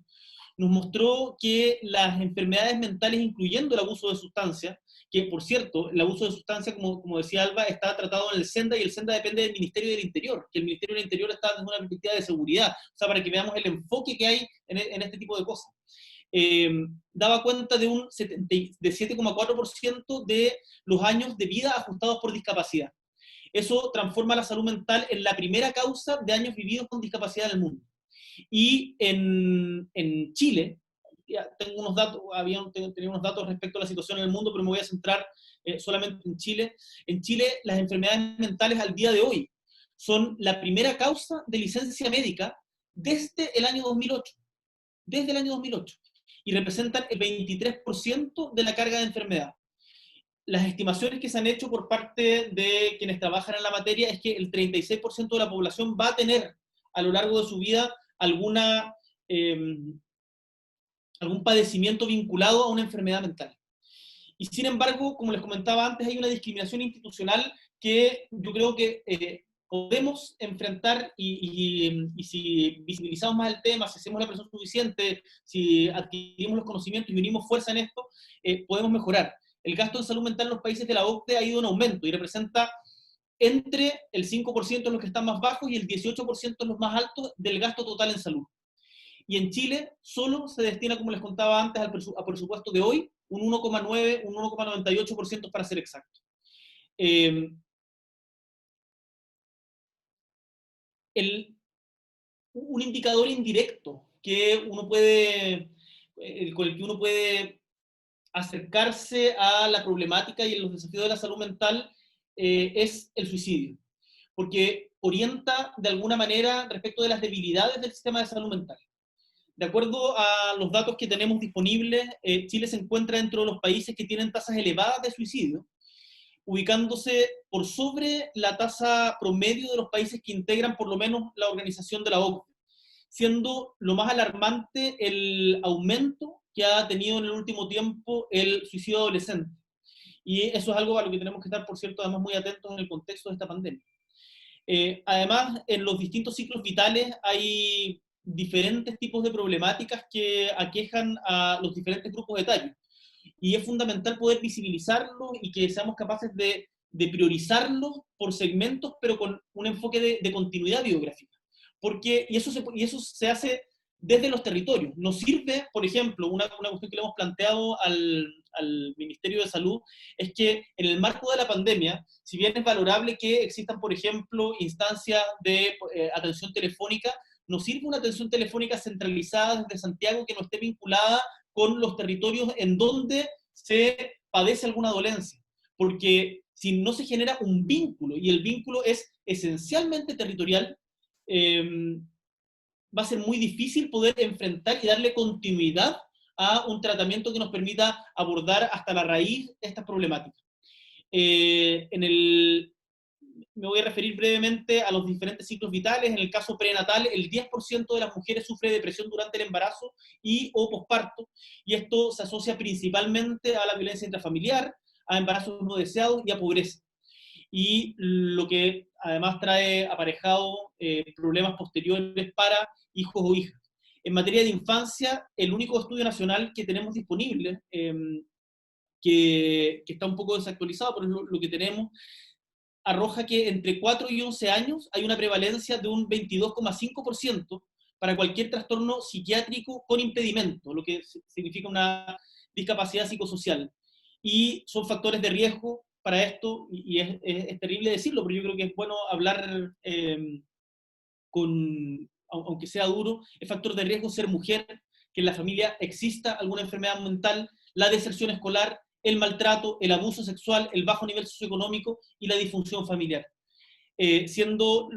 nos mostró que las enfermedades mentales, incluyendo el abuso de sustancias, que por cierto, el abuso de sustancias, como decía Alba, está tratado en el SENDA, y el SENDA depende del Ministerio del Interior, que el Ministerio del Interior está desde una perspectiva de seguridad, o sea, para que veamos el enfoque que hay en este tipo de cosas. Daba cuenta de un 7,4% de los años de vida ajustados por discapacidad. Eso transforma la salud mental en la primera causa de años vividos con discapacidad en el mundo. Y en Chile, tengo unos datos, tenía unos datos respecto a la situación en el mundo, pero me voy a centrar solamente en Chile. En Chile, las enfermedades mentales al día de hoy son la primera causa de licencia médica desde el año 2008. Desde el año 2008. Y representan el 23% de la carga de enfermedad. Las estimaciones que se han hecho por parte de quienes trabajan en la materia es que el 36% de la población va a tener a lo largo de su vida algún padecimiento vinculado a una enfermedad mental. Y sin embargo, como les comentaba antes, hay una discriminación institucional que yo creo que podemos enfrentar, y si visibilizamos más el tema, si hacemos la presión suficiente, si adquirimos los conocimientos y unimos fuerza en esto, podemos mejorar. El gasto en salud mental en los países de la OCDE ha ido en aumento y representa entre el 5% en los que están más bajos y el 18% en los más altos del gasto total en salud. Y en Chile solo se destina, como les contaba antes, al presupuesto de hoy, un 1,9, un 1,98% para ser exacto. Un indicador indirecto que uno puede, con el que uno puede acercarse a la problemática y los desafíos de la salud mental es el suicidio, porque orienta de alguna manera respecto de las debilidades del sistema de salud mental. De acuerdo a los datos que tenemos disponibles, Chile se encuentra dentro de los países que tienen tasas elevadas de suicidio, ubicándose por sobre la tasa promedio de los países que integran por lo menos la organización de la OCDE, siendo lo más alarmante el aumento que ha tenido en el último tiempo el suicidio adolescente. Y eso es algo a lo que tenemos que estar, por cierto, además muy atentos en el contexto de esta pandemia. Además, en los distintos ciclos vitales hay diferentes tipos de problemáticas que aquejan a los diferentes grupos etarios. Y es fundamental poder visibilizarlos y que seamos capaces de priorizarlos por segmentos, pero con un enfoque de continuidad biográfica. Y eso se hace desde los territorios. Nos sirve, por ejemplo, una cuestión que le hemos planteado al Ministerio de Salud, es que en el marco de la pandemia, si bien es valorable que existan, por ejemplo, instancias de atención telefónica, nos sirve una atención telefónica centralizada desde Santiago que no esté vinculada con los territorios en donde se padece alguna dolencia. Porque si no se genera un vínculo, y el vínculo es esencialmente territorial, va a ser muy difícil poder enfrentar y darle continuidad a un tratamiento que nos permita abordar hasta la raíz estas problemáticas. Me voy a referir brevemente a los diferentes ciclos vitales. En el caso prenatal, el 10% de las mujeres sufre depresión durante el embarazo o posparto, y esto se asocia principalmente a la violencia intrafamiliar, a embarazos no deseados y a pobreza. Y lo que además trae aparejado problemas posteriores para hijos o hijas. En materia de infancia, el único estudio nacional que tenemos disponible, que está un poco desactualizado, pero es lo que tenemos, arroja que entre 4 y 11 años hay una prevalencia de un 22,5% para cualquier trastorno psiquiátrico con impedimento, lo que significa una discapacidad psicosocial. Y son factores de riesgo para esto, y es terrible decirlo, pero yo creo que es bueno hablar aunque sea duro, es factor de riesgo ser mujer, que en la familia exista alguna enfermedad mental, la deserción escolar, el maltrato, el abuso sexual, el bajo nivel socioeconómico y la disfunción familiar, siendo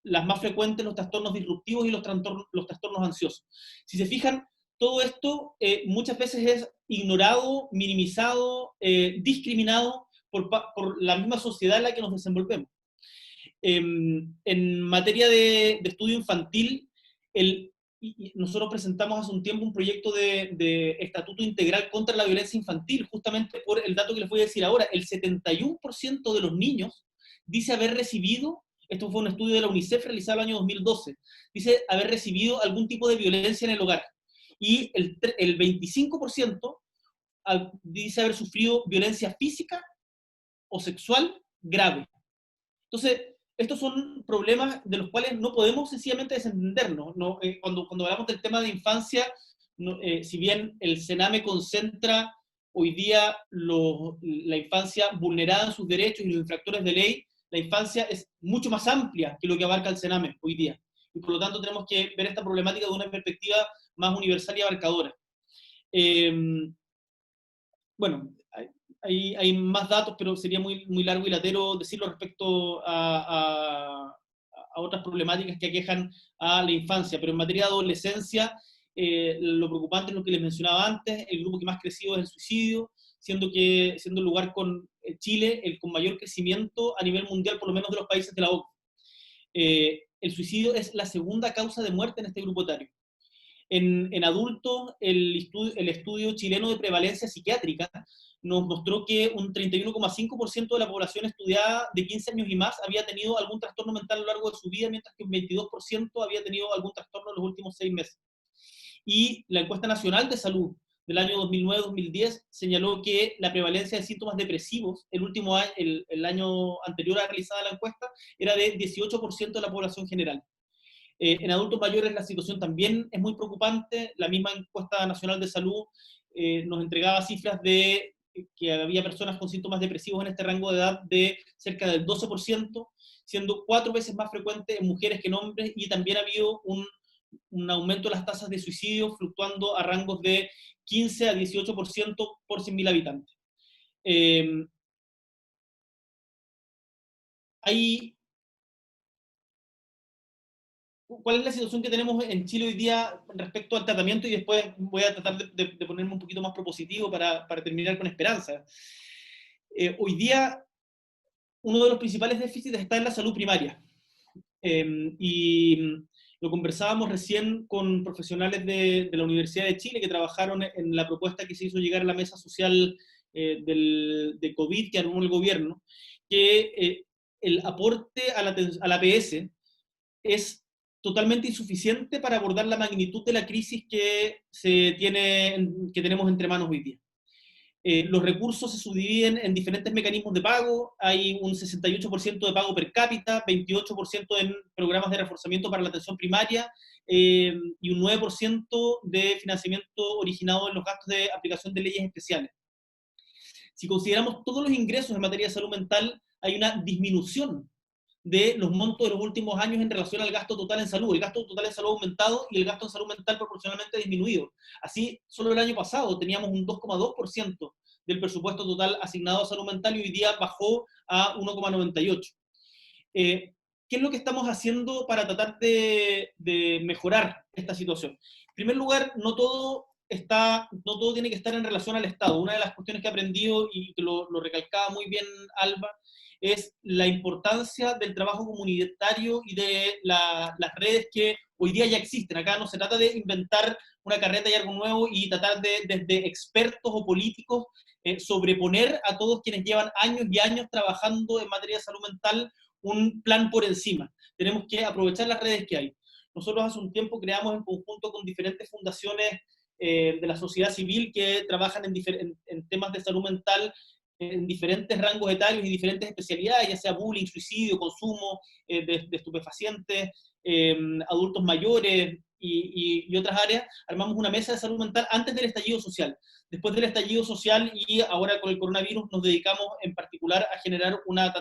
las más frecuentes los trastornos disruptivos y los trastornos ansiosos. Si se fijan, todo esto muchas veces es ignorado, minimizado, discriminado por la misma sociedad en la que nos desenvolvemos. En materia de estudio infantil, nosotros presentamos hace un tiempo un proyecto de estatuto integral contra la violencia infantil, justamente por el dato que les voy a decir ahora. El 71% de los niños dice haber recibido, esto fue un estudio de la UNICEF realizado en el año 2012, dice haber recibido algún tipo de violencia en el hogar. Y el 25% dice haber sufrido violencia física o sexual grave. Entonces, estos son problemas de los cuales no podemos sencillamente desentendernos. ¿No? Cuando hablamos del tema de infancia, si bien el Sename concentra hoy día la infancia vulnerada en sus derechos y los infractores de ley, la infancia es mucho más amplia que lo que abarca el Sename hoy día. Y por lo tanto tenemos que ver esta problemática de una perspectiva más universal y abarcadora. Bueno, hay más datos, pero sería muy, muy largo y latero decirlo respecto a otras problemáticas que aquejan a la infancia. Pero en materia de adolescencia, lo preocupante es lo que les mencionaba antes, el grupo que más crecido es el suicidio, siendo el lugar con Chile el con mayor crecimiento a nivel mundial, por lo menos de los países de la OCDE. El suicidio es la segunda causa de muerte en este grupo etario. En adultos, el estudio chileno de prevalencia psiquiátrica nos mostró que un 31,5% de la población estudiada de 15 años y más había tenido algún trastorno mental a lo largo de su vida, mientras que un 22% había tenido algún trastorno en los últimos 6 meses. Y la encuesta nacional de salud del año 2009-2010 señaló que la prevalencia de síntomas depresivos el año anterior a realizada la encuesta era de 18% de la población general. En adultos mayores la situación también es muy preocupante. La misma encuesta nacional de salud nos entregaba cifras de que había personas con síntomas depresivos en este rango de edad de cerca del 12%, siendo 4 veces más frecuente en mujeres que en hombres, y también ha habido un aumento de las tasas de suicidio fluctuando a rangos de 15 a 18% por 100.000 habitantes. ¿Cuál es la situación que tenemos en Chile hoy día respecto al tratamiento? Y después voy a tratar de ponerme un poquito más propositivo para terminar con esperanza. Hoy día, uno de los principales déficits está en la salud primaria. Y lo conversábamos recién con profesionales de la Universidad de Chile que trabajaron en la propuesta que se hizo llegar a la mesa social de COVID que armó el gobierno, que el aporte a la APS es totalmente insuficiente para abordar la magnitud de la crisis que tenemos entre manos hoy día. Los recursos se subdividen en diferentes mecanismos de pago, hay un 68% de pago per cápita, 28% en programas de reforzamiento para la atención primaria y un 9% de financiamiento originado en los gastos de aplicación de leyes especiales. Si consideramos todos los ingresos en materia de salud mental, hay una disminución de los montos de los últimos años en relación al gasto total en salud. El gasto total en salud ha aumentado y el gasto en salud mental proporcionalmente ha disminuido. Así, solo el año pasado teníamos un 2,2% del presupuesto total asignado a salud mental y hoy día bajó a 1,98%. ¿Qué es lo que estamos haciendo para tratar de mejorar esta situación? En primer lugar, no todo tiene que estar en relación al Estado. Una de las cuestiones que he aprendido y que lo recalcaba muy bien Alba es la importancia del trabajo comunitario y de las redes que hoy día ya existen. Acá no se trata de inventar una carreta y algo nuevo y tratar de, desde expertos o políticos, sobreponer a todos quienes llevan años y años trabajando en materia de salud mental un plan por encima. Tenemos que aprovechar las redes que hay. Nosotros hace un tiempo creamos en conjunto con diferentes fundaciones de la sociedad civil que trabajan en temas de salud mental en diferentes rangos etarios y diferentes especialidades, ya sea bullying, suicidio, consumo de estupefacientes, adultos mayores y otras áreas. Armamos una mesa de salud mental antes del estallido social. Después del estallido social y ahora con el coronavirus nos dedicamos en particular a generar una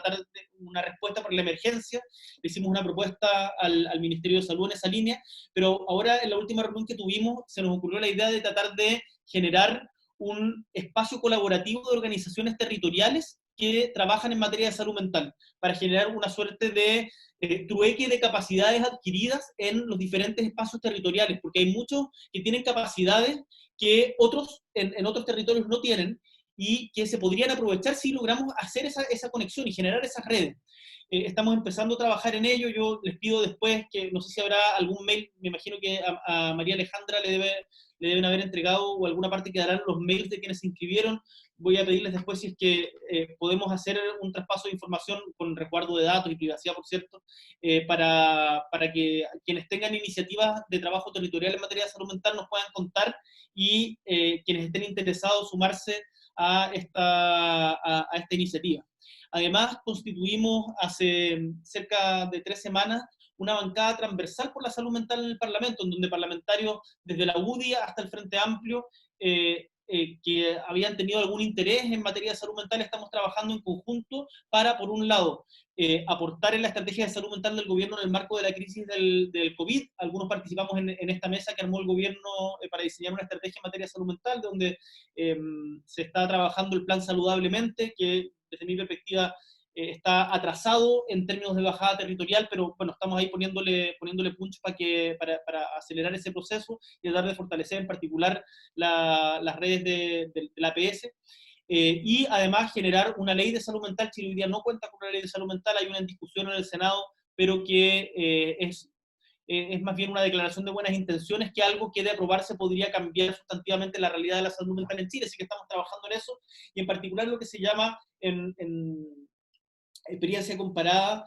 respuesta para la emergencia. Le hicimos una propuesta al Ministerio de Salud en esa línea, pero ahora en la última reunión que tuvimos se nos ocurrió la idea de tratar de generar un espacio colaborativo de organizaciones territoriales que trabajan en materia de salud mental, para generar una suerte de trueque de capacidades adquiridas en los diferentes espacios territoriales, porque hay muchos que tienen capacidades que otros en otros territorios no tienen y que se podrían aprovechar si logramos hacer esa conexión y generar esas redes. Estamos empezando a trabajar en ello. Yo les pido después que, no sé si habrá algún mail, me imagino que a María Alejandra le deben haber entregado o alguna parte quedarán los mails de quienes se inscribieron. Voy a pedirles después si es que podemos hacer un traspaso de información con resguardo de datos y privacidad, por cierto, para que quienes tengan iniciativas de trabajo territorial en materia de salud mental nos puedan contar y quienes estén interesados sumarse a esta iniciativa. Además, constituimos hace cerca de 3 semanas una bancada transversal por la salud mental en el Parlamento, en donde parlamentarios desde la UDI hasta el Frente Amplio que habían tenido algún interés en materia de salud mental, estamos trabajando en conjunto para, por un lado, aportar en la estrategia de salud mental del gobierno en el marco de la crisis del COVID. Algunos participamos en esta mesa que armó el gobierno para diseñar una estrategia en materia de salud mental, donde se está trabajando el plan Saludablemente, que desde mi perspectiva está atrasado en términos de bajada territorial, pero bueno, estamos ahí poniéndole punch para acelerar ese proceso y tratar de fortalecer en particular las redes de la APS. Y además generar una ley de salud mental. Chile hoy día no cuenta con una ley de salud mental, hay una en discusión en el Senado, pero que es más bien una declaración de buenas intenciones, que algo que de aprobarse podría cambiar sustantivamente la realidad de la salud mental en Chile, así que estamos trabajando en eso, y en particular lo que se llama en experiencia comparada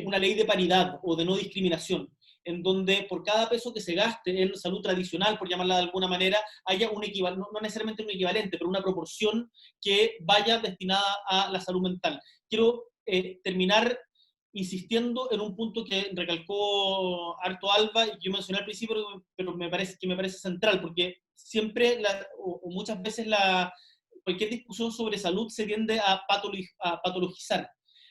una ley de paridad o de no discriminación, en donde por cada peso que se gaste en salud tradicional, por llamarla de alguna manera, haya un equivalente, no necesariamente un equivalente, pero una proporción que vaya destinada a la salud mental. Quiero terminar insistiendo en un punto que recalcó harto Alba y que yo mencioné al principio, pero me parece central, porque siempre o muchas veces cualquier discusión sobre salud se tiende a patologizar.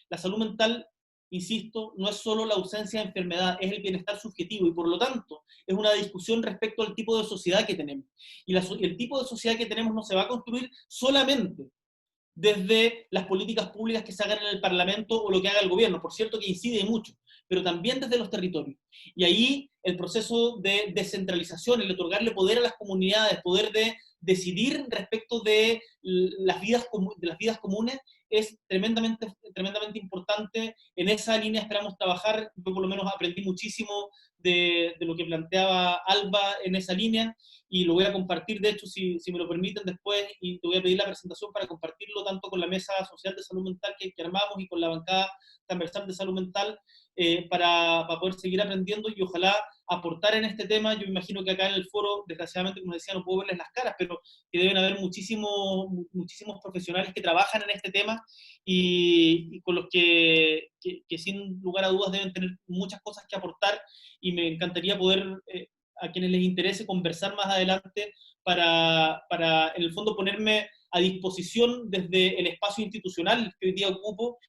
La salud mental, insisto, no es solo la ausencia de enfermedad, es el bienestar subjetivo y por lo tanto es una discusión respecto al tipo de sociedad que tenemos. Y el tipo de sociedad que tenemos no se va a construir solamente desde las políticas públicas que se hagan en el Parlamento o lo que haga el gobierno, por cierto que incide mucho, pero también desde los territorios. Y ahí el proceso de descentralización, el otorgarle poder a las comunidades, poder de decidir respecto de las vidas comunes, es tremendamente importante. En esa línea esperamos trabajar. Yo por lo menos aprendí muchísimo de lo que planteaba Alba en esa línea, y lo voy a compartir, de hecho, si me lo permiten después, y te voy a pedir la presentación para compartirlo tanto con la Mesa Social de Salud Mental que armamos y con la bancada transversal de salud mental, para poder seguir aprendiendo y ojalá aportar en este tema. Yo imagino que acá en el foro, desgraciadamente, como decía, no puedo verles las caras, pero que deben haber muchísimos profesionales que trabajan en este tema y con los que sin lugar a dudas deben tener muchas cosas que aportar, y me encantaría poder, a quienes les interese, conversar más adelante para en el fondo ponerme a disposición desde el espacio institucional que hoy día ocupo,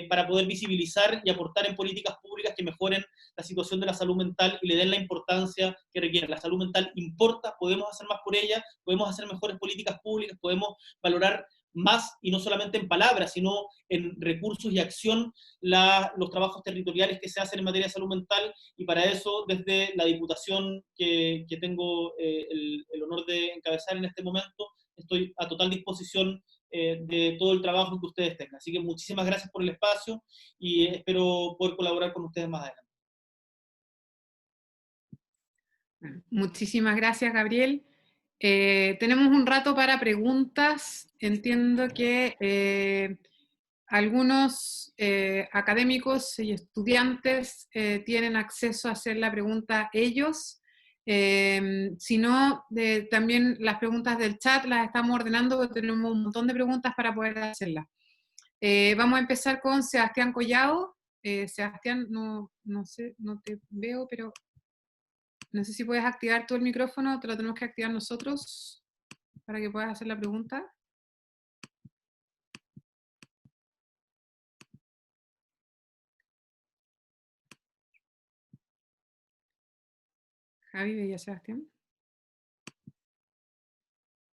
para poder visibilizar y aportar en políticas públicas que mejoren la situación de la salud mental y le den la importancia que requiere. La salud mental importa, podemos hacer más por ella, podemos hacer mejores políticas públicas, podemos valorar más, y no solamente en palabras, sino en recursos y acción, los trabajos territoriales que se hacen en materia de salud mental, y para eso, desde la Diputación que tengo el honor de encabezar en este momento, estoy a total disposición de todo el trabajo que ustedes tengan. Así que muchísimas gracias por el espacio y espero poder colaborar con ustedes más adelante. Muchísimas gracias, Gabriel. Tenemos un rato para preguntas. Entiendo que algunos académicos y estudiantes tienen acceso a hacer la pregunta ellos. Si no, también las preguntas del chat las estamos ordenando porque tenemos un montón de preguntas para poder hacerlas. Vamos a empezar con Sebastián Collado. Sebastián, no sé, no te veo, pero no sé si puedes activar tú el micrófono, te lo tenemos que activar nosotros para que puedas hacer la pregunta. Javi, ¿veía a Sebastián?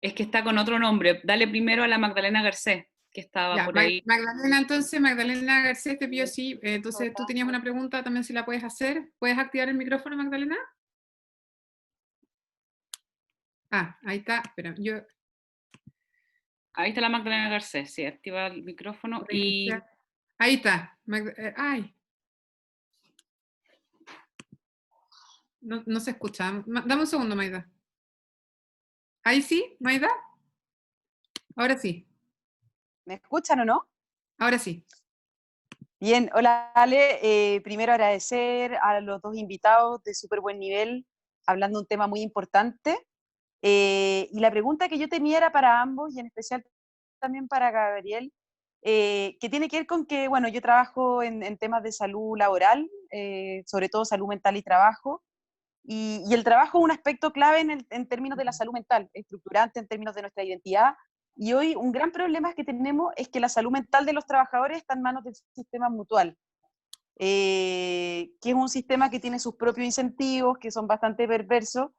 Es que está con otro nombre. Dale primero a la Magdalena Garcés, que estaba Ya, por ahí. Magdalena, entonces, Magdalena Garcés te pidió sí. Entonces, tú tenías una pregunta, también si la puedes hacer. ¿Puedes activar el micrófono, Magdalena? Ah, ahí está. Espera, yo... Ahí está la Magdalena Garcés, sí, activa el micrófono y... Ahí está. Ay. No se escucha. Dame un segundo, Maida. ¿Ahí sí, Maida? Ahora sí. ¿Me escuchan o no? Ahora sí. Bien, hola Ale. Primero agradecer a los dos invitados de súper buen nivel, hablando de un tema muy importante. Y la pregunta que yo tenía era para ambos, y en especial también para Gabriel, que tiene que ver con que, bueno, yo trabajo en temas de salud laboral, sobre todo salud mental y trabajo, y el trabajo es un aspecto clave en términos de la salud mental, estructurante en términos de nuestra identidad. Y hoy un gran problema que tenemos es que la salud mental de los trabajadores está en manos del sistema mutual, que es un sistema que tiene sus propios incentivos, que son bastante perversos,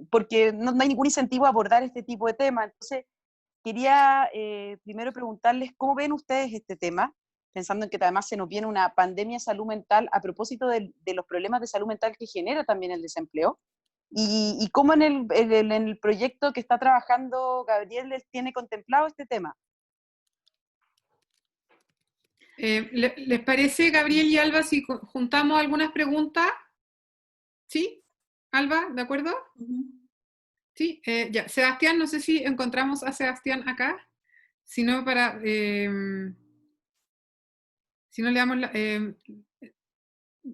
porque no hay ningún incentivo a abordar este tipo de temas. Entonces, quería primero preguntarles cómo ven ustedes este tema, pensando en que además se nos viene una pandemia de salud mental a propósito de los problemas de salud mental que genera también el desempleo, y cómo en el proyecto que está trabajando Gabriel les tiene contemplado este tema. ¿Les parece, Gabriel y Alba, si juntamos algunas preguntas? ¿Sí? Alba, ¿de acuerdo? Sí, ya. Sebastián, no sé si encontramos a Sebastián acá. Si no, si no le damos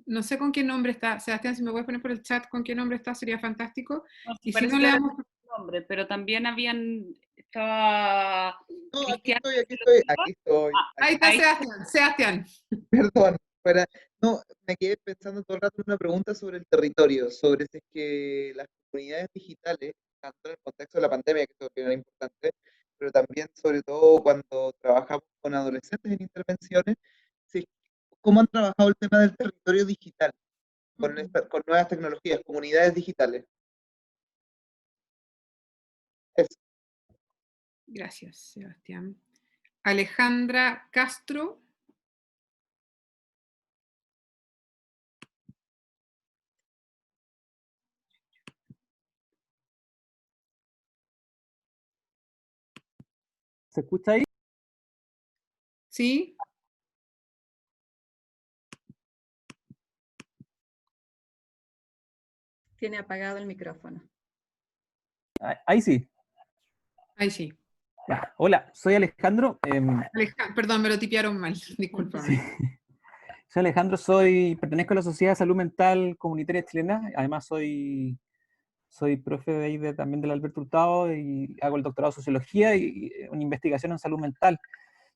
no sé con qué nombre está. Sebastián, si me puedes poner por el chat con qué nombre está, sería fantástico. No, Y si parece no que le era damos... el nombre, pero también estaba No, Cristian. aquí estoy. Ahí está Ahí. Sebastián. Sebastián. Perdón, no, me quedé pensando todo el rato en una pregunta sobre el territorio, sobre si es que las comunidades digitales, tanto en el contexto de la pandemia, que es era importante, pero también, sobre todo, cuando trabajamos con adolescentes en intervenciones, si, cómo han trabajado el tema del territorio digital, con nuevas tecnologías, comunidades digitales. Eso. Gracias, Sebastián. Alejandra Castro. ¿Se escucha ahí? ¿Sí? Tiene apagado el micrófono. Ahí sí. Ahí sí. Ya. Hola, soy Alejandro. Perdón, me lo tipearon mal, discúlpame. Sí. Soy Alejandro, pertenezco a la Sociedad de Salud Mental Comunitaria Chilena. Además soy profe de ahí también del Alberto Hurtado y hago el doctorado de Sociología y una investigación en salud mental.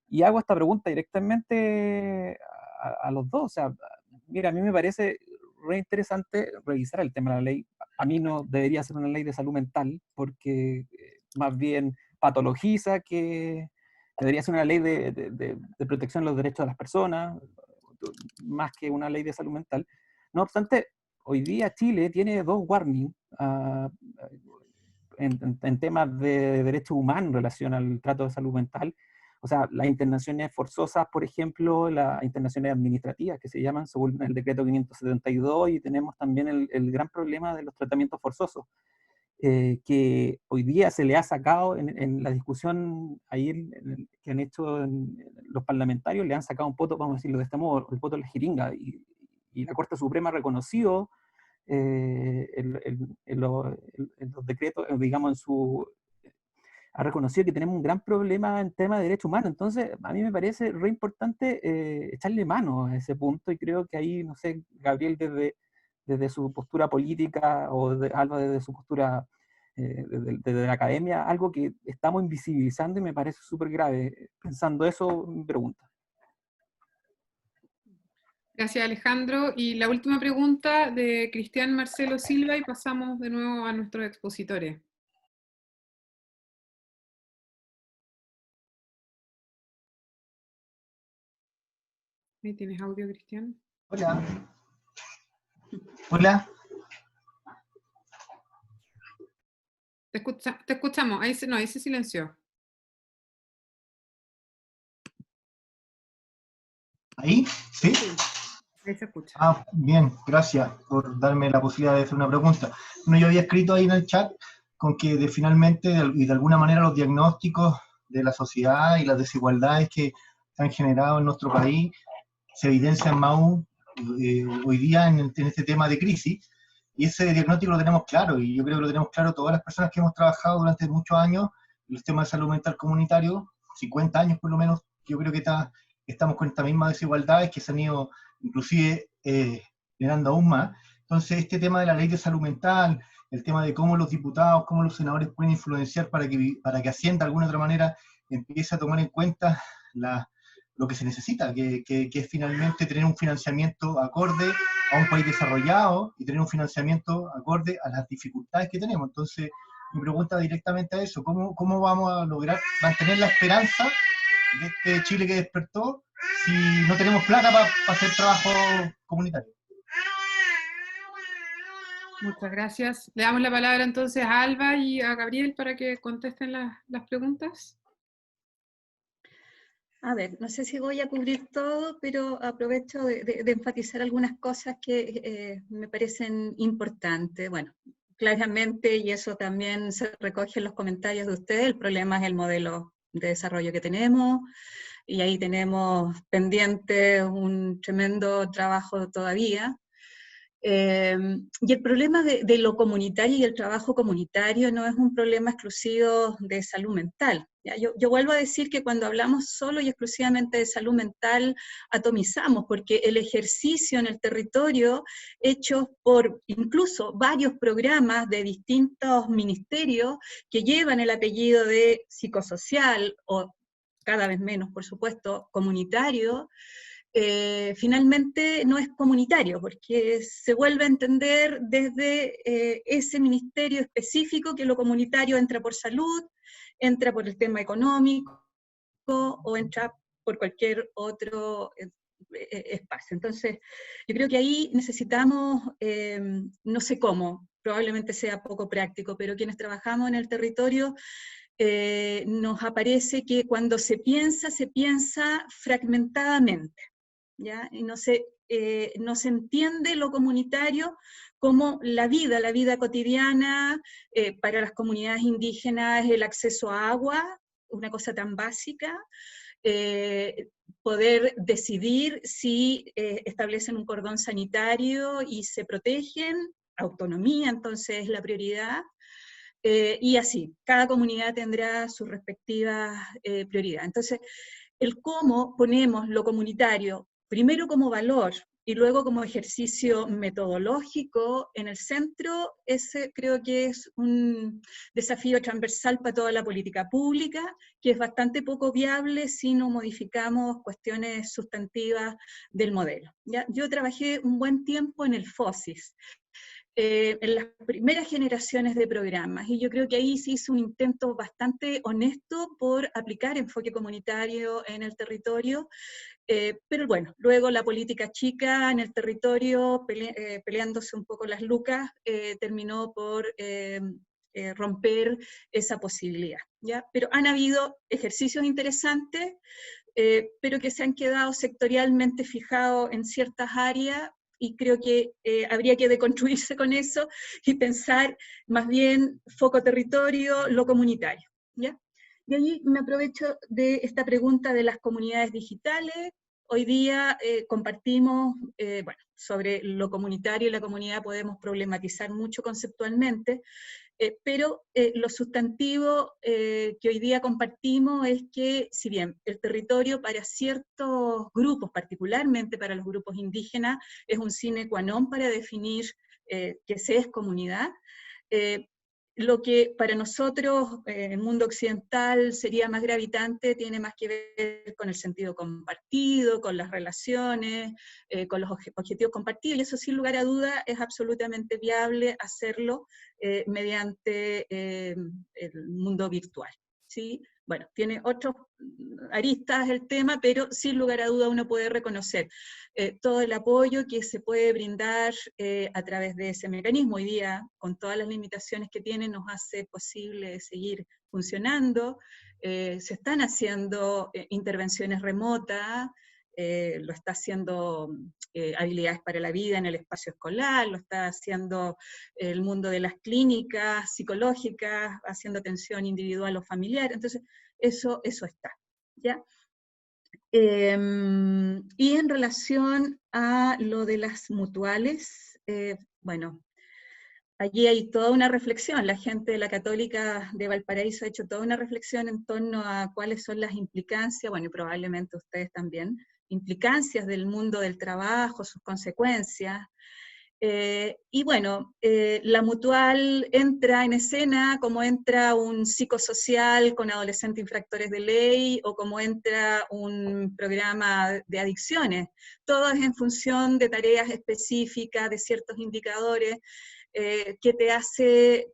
Y hago esta pregunta directamente a los dos. O sea, mira, a mí me parece re interesante revisar el tema de la ley. A mí no debería ser una ley de salud mental, porque más bien patologiza que debería ser una ley de protección de los derechos de las personas, más que una ley de salud mental. No obstante, hoy día Chile tiene 2 warnings en temas de derechos humanos en relación al trato de salud mental. O sea, las internaciones forzosas, por ejemplo, las internaciones administrativas que se llaman según el decreto 572, y tenemos también el gran problema de los tratamientos forzosos, que hoy día se le ha sacado en la discusión ahí que han hecho los parlamentarios, le han sacado un poto, vamos a decirlo de este modo, el poto de la jeringa, y la Corte Suprema ha reconocido en los decretos, digamos, ha reconocido que tenemos un gran problema en tema de derechos humanos. Entonces, a mí me parece re importante echarle mano a ese punto, y creo que ahí, no sé, Gabriel desde su postura política, o Alba desde su postura desde la academia, algo que estamos invisibilizando y me parece súper grave. Pensando eso, mi pregunta. Gracias, Alejandro. Y la última pregunta de Cristian Marcelo Silva, y pasamos de nuevo a nuestros expositores. Ahí tienes audio, Cristian. Hola. Hola. Te escuchamos. Ahí se silenció. ¿Ahí? ¿Sí? Ahí se escucha. Ah, bien, gracias por darme la posibilidad de hacer una pregunta. Bueno, yo había escrito ahí en el chat con que finalmente, y de alguna manera, los diagnósticos de la sociedad y las desigualdades que se han generado en nuestro país se evidencian más aún hoy día en este tema de crisis, y ese diagnóstico lo tenemos claro, y yo creo que lo tenemos claro todas las personas que hemos trabajado durante muchos años en el tema de salud mental comunitario, 50 años por lo menos. Yo creo que estamos con estas mismas desigualdades que se han ido inclusive generando aún más. Entonces, este tema de la ley de salud mental, el tema de cómo los diputados, cómo los senadores pueden influenciar para que Hacienda de alguna otra manera empiece a tomar en cuenta lo que se necesita, que es finalmente tener un financiamiento acorde a un país desarrollado y tener un financiamiento acorde a las dificultades que tenemos. Entonces, mi pregunta directamente a eso: ¿cómo vamos a lograr mantener la esperanza de este Chile que despertó si no tenemos plata para hacer trabajo comunitario? Muchas gracias. Le damos la palabra entonces a Alba y a Gabriel para que contesten las preguntas. A ver, no sé si voy a cubrir todo, pero aprovecho de enfatizar algunas cosas que me parecen importantes. Bueno, claramente, y eso también se recoge en los comentarios de ustedes, el problema es el modelo de desarrollo que tenemos, y ahí tenemos pendiente un tremendo trabajo todavía. Y el problema de lo comunitario y el trabajo comunitario no es un problema exclusivo de salud mental. ¿Ya? Yo vuelvo a decir que cuando hablamos solo y exclusivamente de salud mental, atomizamos, porque el ejercicio en el territorio, hecho por incluso varios programas de distintos ministerios que llevan el apellido de psicosocial, o cada vez menos, por supuesto, comunitario, finalmente no es comunitario, porque se vuelve a entender desde ese ministerio específico que lo comunitario entra por salud, entra por el tema económico, o entra por cualquier otro espacio. Entonces, yo creo que ahí necesitamos, no sé cómo, probablemente sea poco práctico, pero quienes trabajamos en el territorio, nos aparece que cuando se piensa fragmentadamente, ¿ya? Y no se entiende lo comunitario como la vida cotidiana. Para las comunidades indígenas, el acceso a agua, una cosa tan básica, poder decidir si establecen un cordón sanitario y se protegen, autonomía entonces es la prioridad. y así, cada comunidad tendrá sus respectivas prioridades. Entonces, el cómo ponemos lo comunitario, primero como valor, y luego como ejercicio metodológico en el centro, ese creo que es un desafío transversal para toda la política pública, que es bastante poco viable si no modificamos cuestiones sustantivas del modelo. ¿Ya? Yo trabajé un buen tiempo en el FOSIS, en las primeras generaciones de programas, y yo creo que ahí se hizo un intento bastante honesto por aplicar enfoque comunitario en el territorio, pero bueno, luego la política chica en el territorio, peleándose un poco las lucas, terminó por romper esa posibilidad, ¿ya? Pero han habido ejercicios interesantes, pero que se han quedado sectorialmente fijados en ciertas áreas, y creo que habría que deconstruirse con eso y pensar más bien foco territorio, lo comunitario, ¿ya? Y ahí me aprovecho de esta pregunta de las comunidades digitales. Hoy día compartimos, bueno, sobre lo comunitario y la comunidad podemos problematizar mucho conceptualmente, pero lo sustantivo que hoy día compartimos es que, si bien el territorio para ciertos grupos, particularmente para los grupos indígenas, es un sine qua non para definir que se es comunidad, lo que para nosotros, en el mundo occidental, sería más gravitante, tiene más que ver con el sentido compartido, con las relaciones, con los objetivos compartidos, y eso sin lugar a duda es absolutamente viable hacerlo mediante el mundo virtual, ¿sí? Bueno, tiene otras aristas el tema, pero sin lugar a duda uno puede reconocer todo el apoyo que se puede brindar a través de ese mecanismo. Hoy día, con todas las limitaciones que tiene, nos hace posible seguir funcionando. Se están haciendo intervenciones remotas, lo está haciendo habilidades para la vida en el espacio escolar, lo está haciendo el mundo de las clínicas psicológicas, haciendo atención individual o familiar, entonces eso está, ¿ya? Y en relación a lo de las mutuales, bueno, allí hay toda una reflexión, la gente de la Católica de Valparaíso ha hecho toda una reflexión en torno a cuáles son las implicancias, bueno, y probablemente ustedes también, implicancias del mundo del trabajo, sus consecuencias. Y bueno, la mutual entra en escena como entra un psicosocial con adolescentes infractores de ley, o como entra un programa de adicciones. Todo es en función de tareas específicas, de ciertos indicadores, que te hace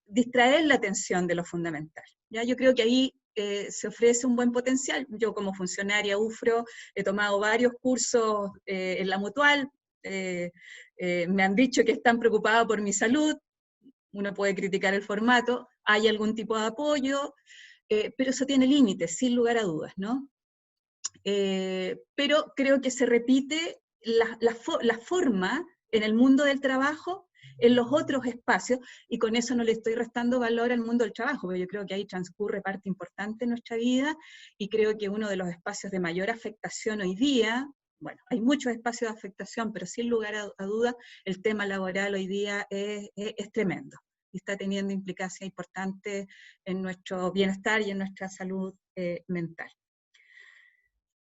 distraer la atención de lo fundamental. ¿Ya? Yo creo que ahí se ofrece un buen potencial. Yo como funcionaria UFRO he tomado varios cursos en la mutual, me han dicho que están preocupados por mi salud, uno puede criticar el formato, hay algún tipo de apoyo, pero eso tiene límites, sin lugar a dudas, ¿no? Pero creo que se repite la forma en el mundo del trabajo, en los otros espacios, y con eso no le estoy restando valor al mundo del trabajo, pero yo creo que ahí transcurre parte importante de nuestra vida, y creo que uno de los espacios de mayor afectación hoy día, bueno, hay muchos espacios de afectación, pero sin lugar a duda, el tema laboral hoy día es tremendo, y está teniendo implicancias importantes en nuestro bienestar y en nuestra salud mental.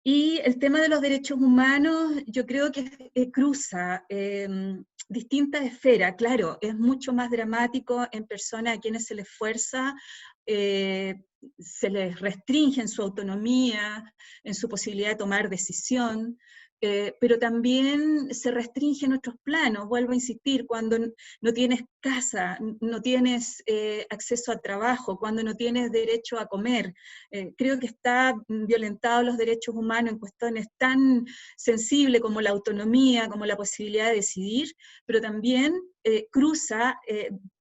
Y el tema de los derechos humanos, yo creo que cruza distintas esferas. Claro, es mucho más dramático en personas a quienes se les fuerza, se les restringe en su autonomía, en su posibilidad de tomar decisión, pero también se restringe en otros planos. Vuelvo a insistir, cuando no tienes casa, no tienes acceso a trabajo, cuando no tienes derecho a comer, creo que está violentados los derechos humanos en cuestiones tan sensibles como la autonomía, como la posibilidad de decidir, pero también cruza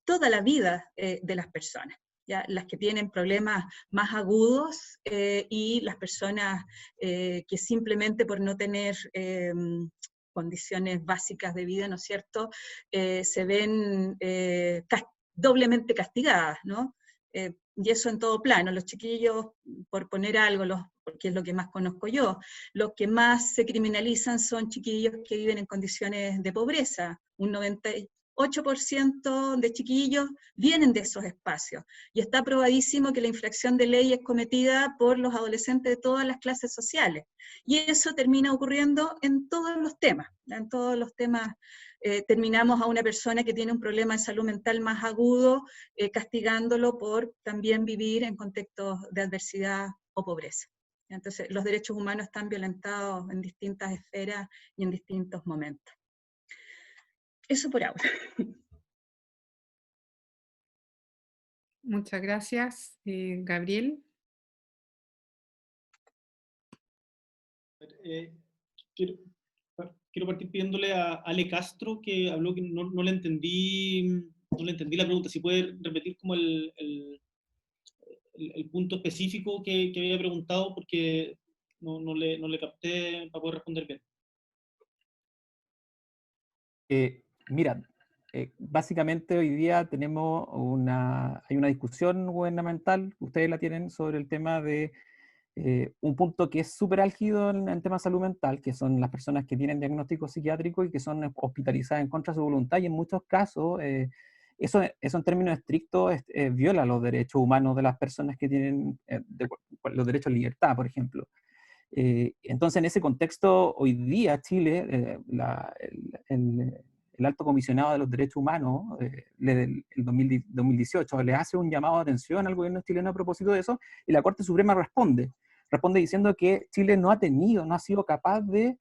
toda la vida de las personas. ¿Ya? Las que tienen problemas más agudos y las personas que simplemente por no tener condiciones básicas de vida, ¿no es cierto?, se ven doblemente castigadas, ¿no? Y eso en todo plano. Los chiquillos, por poner algo, porque es lo que más conozco yo, los que más se criminalizan son chiquillos que viven en condiciones de pobreza. Un 8% de chiquillos vienen de esos espacios. Y está probadísimo que la infracción de ley es cometida por los adolescentes de todas las clases sociales. Y eso termina ocurriendo en todos los temas. En todos los temas terminamos a una persona que tiene un problema de salud mental más agudo, castigándolo por también vivir en contextos de adversidad o pobreza. Entonces, los derechos humanos están violentados en distintas esferas y en distintos momentos. Eso por ahora. Muchas gracias. Gabriel. Quiero partir pidiéndole a Ale Castro, que habló, que no le entendí la pregunta, si puede repetir como el punto específico que había preguntado, porque no le capté para poder responder bien. Mira, básicamente hoy día tenemos hay una discusión gubernamental, ustedes la tienen, sobre el tema de un punto que es súper álgido en tema de salud mental, que son las personas que tienen diagnóstico psiquiátrico y que son hospitalizadas en contra de su voluntad, y en muchos casos eso en términos estrictos viola los derechos humanos de las personas que tienen los derechos a libertad, por ejemplo. Entonces, en ese contexto, hoy día Chile, el Alto Comisionado de los Derechos Humanos, el 2018, le hace un llamado de atención al gobierno chileno a propósito de eso, y la Corte Suprema responde diciendo que Chile no ha sido capaz de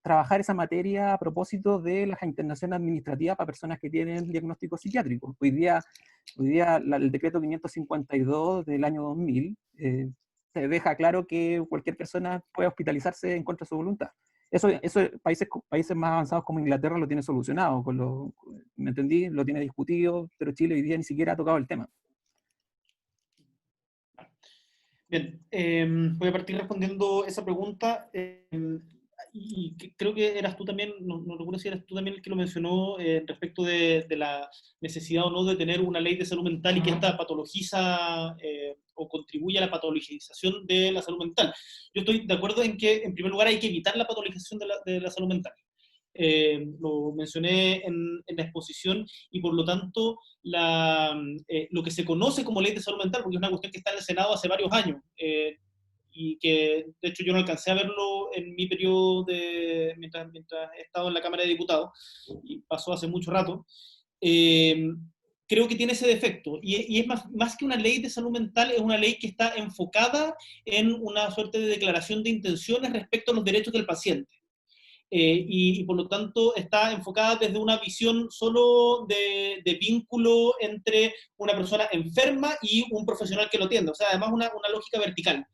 trabajar esa materia a propósito de la internación administrativa para personas que tienen diagnóstico psiquiátrico. Hoy día el decreto 552 del año 2000 se deja claro que cualquier persona puede hospitalizarse en contra de su voluntad. Eso países más avanzados como Inglaterra lo tienen solucionado, ¿me entendí? Lo tiene discutido, pero Chile hoy día ni siquiera ha tocado el tema. Bien, voy a partir respondiendo esa pregunta, y creo que eras tú también, no recuerdo si eras tú también el que lo mencionó, respecto de la necesidad o no de tener una ley de salud mental y que esta patologiza o contribuye a la patologización de la salud mental. Yo estoy de acuerdo en que, en primer lugar, hay que evitar la patologización de la salud mental. Lo mencioné en la exposición, y por lo tanto lo que se conoce como ley de salud mental, porque es una cuestión que está en el Senado hace varios años, y que de hecho yo no alcancé a verlo en mi periodo mientras he estado en la Cámara de Diputados, y pasó hace mucho rato, creo que tiene ese defecto, y es más que una ley de salud mental, es una ley que está enfocada en una suerte de declaración de intenciones respecto a los derechos del paciente. Y por lo tanto está enfocada desde una visión solo de vínculo entre una persona enferma y un profesional que lo atienda, o sea, además una lógica vertical.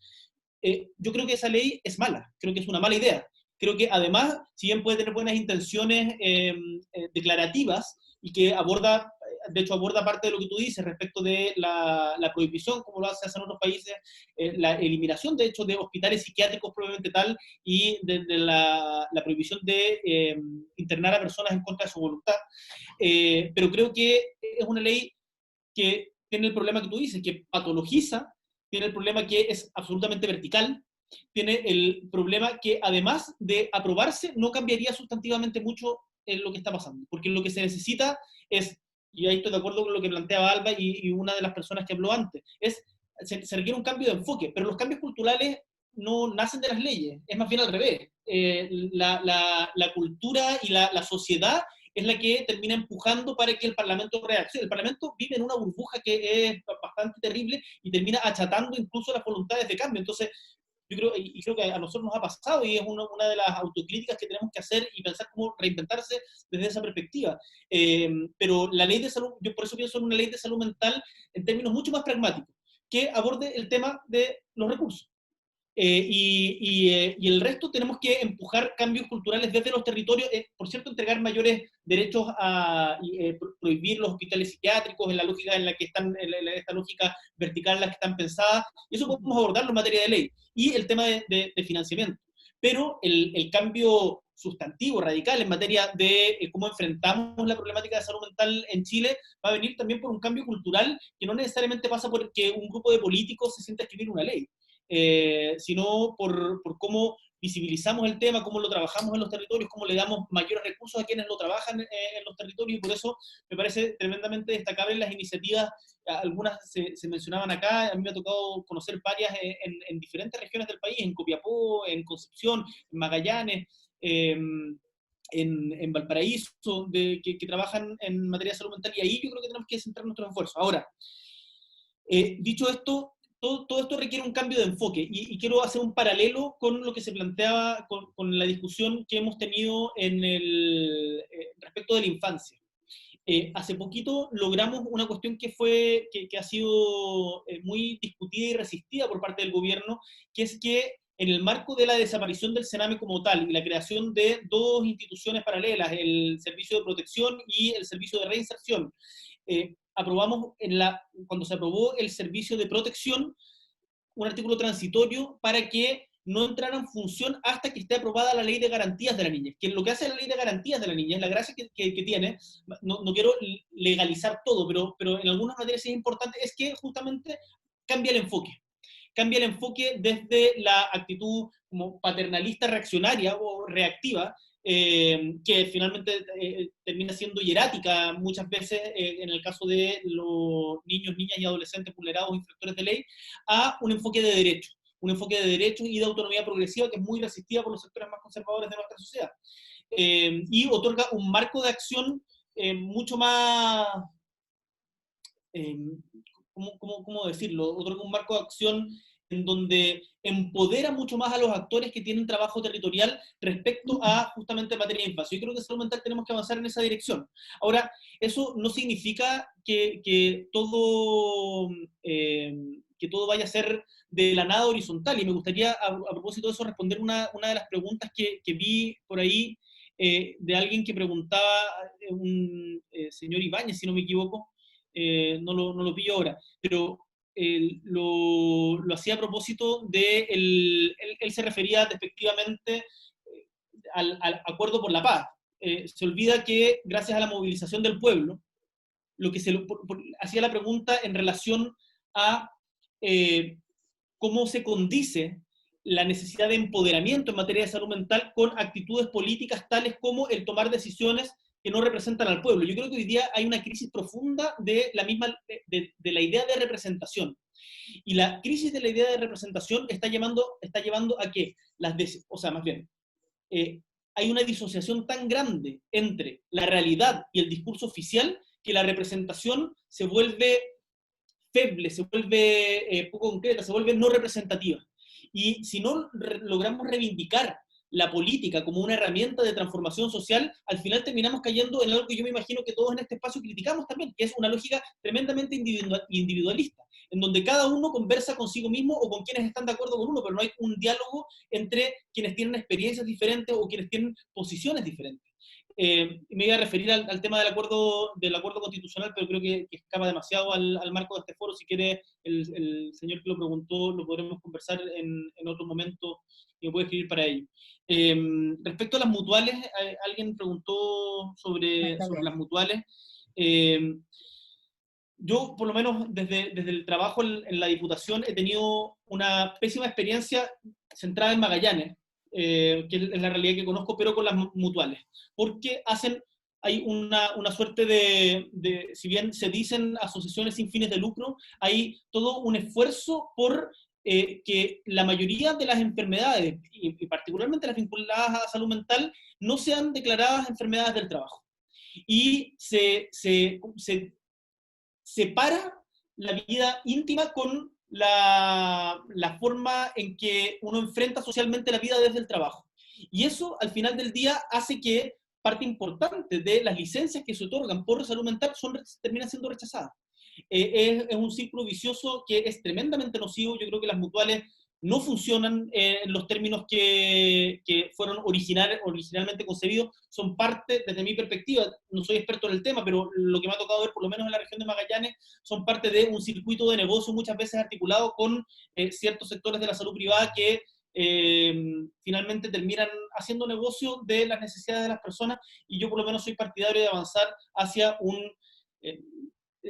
Yo creo que esa ley es mala, creo que es una mala idea. Creo que además, si bien puede tener buenas intenciones declarativas, y que de hecho aborda parte de lo que tú dices respecto de la prohibición, como lo hacen otros países, la eliminación de hecho de hospitales psiquiátricos probablemente tal, y de la prohibición de internar a personas en contra de su voluntad, pero creo que es una ley que tiene el problema que tú dices, que patologiza, tiene el problema que es absolutamente vertical, tiene el problema que además de aprobarse no cambiaría sustantivamente mucho en lo que está pasando, porque lo que se necesita es, y ahí estoy de acuerdo con lo que planteaba Alba y una de las personas que habló antes, se requiere un cambio de enfoque, pero los cambios culturales no nacen de las leyes, es más bien al revés. La cultura y la sociedad es la que termina empujando para que el Parlamento reaccione. El Parlamento vive en una burbuja que es bastante terrible y termina achatando incluso las voluntades de cambio. Entonces, yo creo, y creo que a nosotros nos ha pasado, y es una de las autocríticas que tenemos que hacer y pensar cómo reinventarse desde esa perspectiva. Pero la ley de salud, yo por eso pienso en una ley de salud mental en términos mucho más pragmáticos, que aborde el tema de los recursos. Y el resto tenemos que empujar cambios culturales desde los territorios, por cierto, entregar mayores derechos prohibir los hospitales psiquiátricos en la lógica en la que están, en esta lógica vertical en la que están pensadas, y eso podemos abordarlo en materia de ley, y el tema de financiamiento. Pero el cambio sustantivo, radical, en materia de cómo enfrentamos la problemática de salud mental en Chile, va a venir también por un cambio cultural que no necesariamente pasa por que un grupo de políticos se sienta a escribir una ley. Sino por cómo visibilizamos el tema, cómo lo trabajamos en los territorios, cómo le damos mayores recursos a quienes lo trabajan en los territorios, y por eso me parece tremendamente destacable las iniciativas. Algunas se mencionaban acá, a mí me ha tocado conocer varias en diferentes regiones del país, en Copiapó, en Concepción, en Magallanes, en Valparaíso, que trabajan en materia de salud mental, y ahí yo creo que tenemos que centrar nuestros esfuerzos. Ahora, dicho esto, todo esto requiere un cambio de enfoque, y quiero hacer un paralelo con lo que se planteaba con la discusión que hemos tenido respecto de la infancia. Hace poquito logramos una cuestión que ha sido muy discutida y resistida por parte del gobierno, que es que en el marco de la desaparición del Sename como tal y la creación de dos instituciones paralelas, el Servicio de Protección y el Servicio de Reinserción, aprobamos cuando se aprobó el Servicio de Protección un artículo transitorio para que no entrara en función hasta que esté aprobada la Ley de Garantías de la Niñez. Que lo que hace la Ley de Garantías de la Niñez, la gracia que tiene, no quiero legalizar todo, pero en algunas materias es importante, es que justamente cambia el enfoque. Cambia el enfoque desde la actitud como paternalista reaccionaria o reactiva, que finalmente termina siendo hierática muchas veces en el caso de los niños, niñas y adolescentes vulnerados, infractores de ley, a un enfoque de derechos. Un enfoque de derechos y de autonomía progresiva que es muy resistida por los sectores más conservadores de nuestra sociedad. Y otorga un marco de acción mucho más... ¿cómo decirlo? Otorga un marco de acción en donde empodera mucho más a los actores que tienen trabajo territorial respecto a justamente materia de infancia. Yo creo que en salud mental tenemos que avanzar en esa dirección. Ahora, eso no significa que todo vaya a ser de la nada horizontal, y me gustaría, a propósito de eso, responder una de las preguntas que vi por ahí de alguien que preguntaba, un señor Ibáñez, si no me equivoco, no lo pillo ahora, pero lo hacía a propósito de, él se refería despectivamente al acuerdo por la paz. Se olvida que gracias a la movilización del pueblo, lo que hacía la pregunta en relación a cómo se condice la necesidad de empoderamiento en materia de salud mental con actitudes políticas tales como el tomar decisiones que no representan al pueblo. Yo creo que hoy día hay una crisis profunda de la idea de representación. Y la crisis de la idea de representación está llevando a que hay una disociación tan grande entre la realidad y el discurso oficial que la representación se vuelve feble, se vuelve poco concreta, se vuelve no representativa. Y si no logramos reivindicar la política como una herramienta de transformación social, al final terminamos cayendo en algo que yo me imagino que todos en este espacio criticamos también, que es una lógica tremendamente individualista, en donde cada uno conversa consigo mismo o con quienes están de acuerdo con uno, pero no hay un diálogo entre quienes tienen experiencias diferentes o quienes tienen posiciones diferentes. Me iba a referir al tema del acuerdo constitucional, pero creo que escapa demasiado al marco de este foro. Si quiere, el señor que lo preguntó, lo podremos conversar en otro momento y me puede escribir para ello. Respecto a las mutuales, alguien preguntó sobre las mutuales. Yo, por lo menos, desde el trabajo en la Diputación, he tenido una pésima experiencia centrada en Magallanes, que es la realidad que conozco, pero con las mutuales, porque hay una suerte si bien se dicen asociaciones sin fines de lucro, hay todo un esfuerzo por que la mayoría de las enfermedades, y particularmente las vinculadas a salud mental, no sean declaradas enfermedades del trabajo. Y se separa la vida íntima con la forma en que uno enfrenta socialmente la vida desde el trabajo. Y eso, al final del día, hace que parte importante de las licencias que se otorgan por salud mental terminan siendo rechazadas. Es un círculo vicioso que es tremendamente nocivo. Yo creo que las mutuales no funcionan en los términos que fueron originalmente concebidos. Son parte, desde mi perspectiva, no soy experto en el tema, pero lo que me ha tocado ver, por lo menos en la región de Magallanes, son parte de un circuito de negocio muchas veces articulado con ciertos sectores de la salud privada que finalmente terminan haciendo negocio de las necesidades de las personas, y yo por lo menos soy partidario de avanzar hacia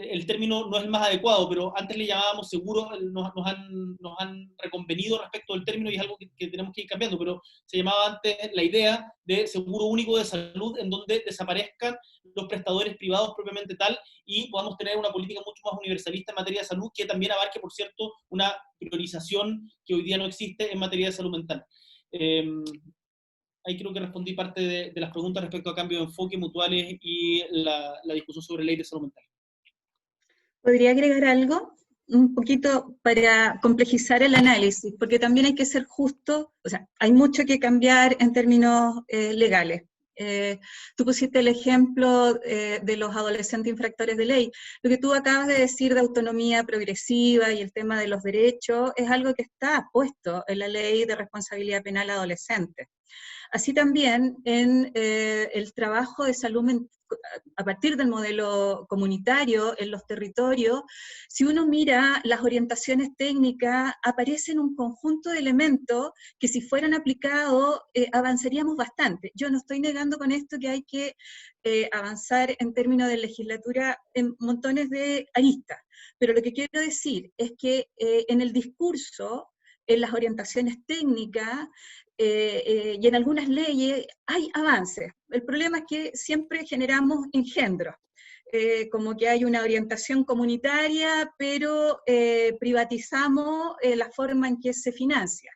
el término no es el más adecuado, pero antes le llamábamos seguro, nos han reconvenido respecto del término y es algo que tenemos que ir cambiando, pero se llamaba antes la idea de seguro único de salud, en donde desaparezcan los prestadores privados propiamente tal y podamos tener una política mucho más universalista en materia de salud, que también abarque, por cierto, una priorización que hoy día no existe en materia de salud mental. Ahí creo que respondí parte de las preguntas respecto a cambio de enfoque, mutuales y la discusión sobre ley de salud mental. ¿Podría agregar algo? Un poquito para complejizar el análisis, porque también hay que ser justo, o sea, hay mucho que cambiar en términos legales. Tú pusiste el ejemplo de los adolescentes infractores de ley. Lo que tú acabas de decir de autonomía progresiva y el tema de los derechos es algo que está puesto en la Ley de Responsabilidad Penal Adolescente. Así también en el trabajo de salud mental, a partir del modelo comunitario en los territorios, si uno mira las orientaciones técnicas, aparecen un conjunto de elementos que si fueran aplicados avanzaríamos bastante. Yo no estoy negando con esto que hay que avanzar en términos de legislatura en montones de aristas, pero lo que quiero decir es que en el discurso, en las orientaciones técnicas, y en algunas leyes hay avances. El problema es que siempre generamos engendros, como que hay una orientación comunitaria, pero privatizamos la forma en que se financia.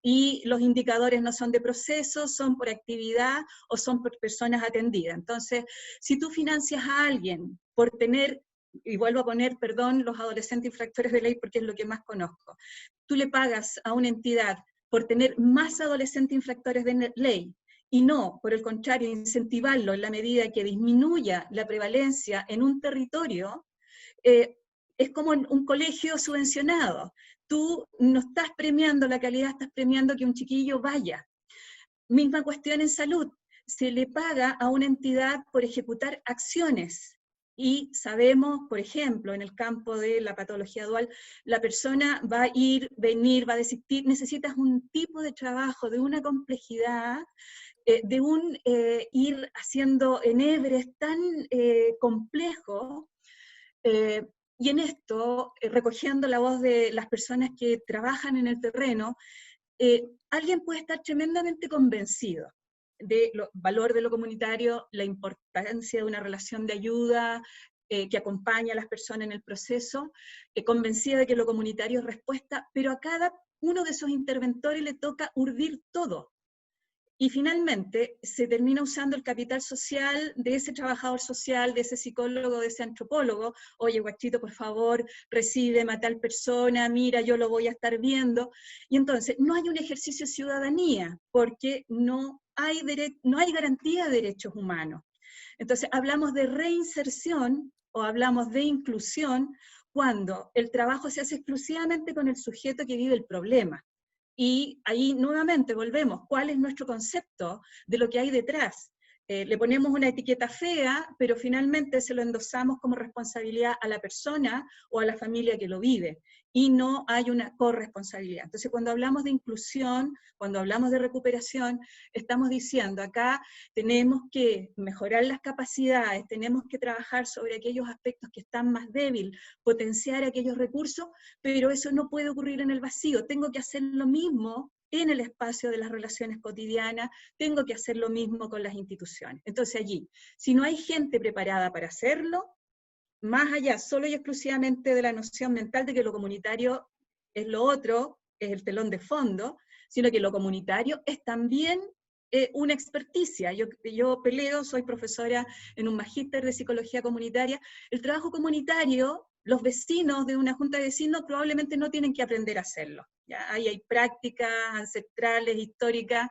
Y los indicadores no son de proceso, son por actividad o son por personas atendidas. Entonces, si tú financias a alguien por tener, y vuelvo a poner, perdón, los adolescentes infractores de ley porque es lo que más conozco, tú le pagas a una entidad por tener más adolescentes infractores de ley, y no, por el contrario, incentivarlo en la medida que disminuya la prevalencia en un territorio, es como en un colegio subvencionado. Tú no estás premiando la calidad, estás premiando que un chiquillo vaya. Misma cuestión en salud, se le paga a una entidad por ejecutar acciones, y sabemos, por ejemplo, en el campo de la patología dual, la persona va a ir, venir, va a desistir, necesitas un tipo de trabajo, de una complejidad, de un ir haciendo enebres tan complejos, y en esto, recogiendo la voz de las personas que trabajan en el terreno, alguien puede estar tremendamente convencido del valor de lo comunitario, la importancia de una relación de ayuda que acompaña a las personas en el proceso, convencida de que lo comunitario es respuesta, pero a cada uno de esos interventores le toca urdir todo. Y finalmente se termina usando el capital social de ese trabajador social, de ese psicólogo, de ese antropólogo. Oye, guachito, por favor, recíbeme a tal persona, mira, yo lo voy a estar viendo. Y entonces no hay un ejercicio de ciudadanía, porque no hay garantía de derechos humanos. Entonces hablamos de reinserción o hablamos de inclusión cuando el trabajo se hace exclusivamente con el sujeto que vive el problema. Y ahí nuevamente volvemos, ¿cuál es nuestro concepto de lo que hay detrás? Le ponemos una etiqueta fea, pero finalmente se lo endosamos como responsabilidad a la persona o a la familia que lo vive, y no hay una corresponsabilidad. Entonces cuando hablamos de inclusión, cuando hablamos de recuperación, estamos diciendo acá tenemos que mejorar las capacidades, tenemos que trabajar sobre aquellos aspectos que están más débiles, potenciar aquellos recursos, pero eso no puede ocurrir en el vacío, tengo que hacer lo mismo en el espacio de las relaciones cotidianas, tengo que hacer lo mismo con las instituciones. Entonces allí, si no hay gente preparada para hacerlo, más allá solo y exclusivamente de la noción mental de que lo comunitario es lo otro, es el telón de fondo, sino que lo comunitario es también una experticia. Yo peleo, soy profesora en un magíster de psicología comunitaria. El trabajo comunitario, los vecinos de una junta de vecinos probablemente no tienen que aprender a hacerlo. ¿Ya? Ahí hay prácticas ancestrales, históricas,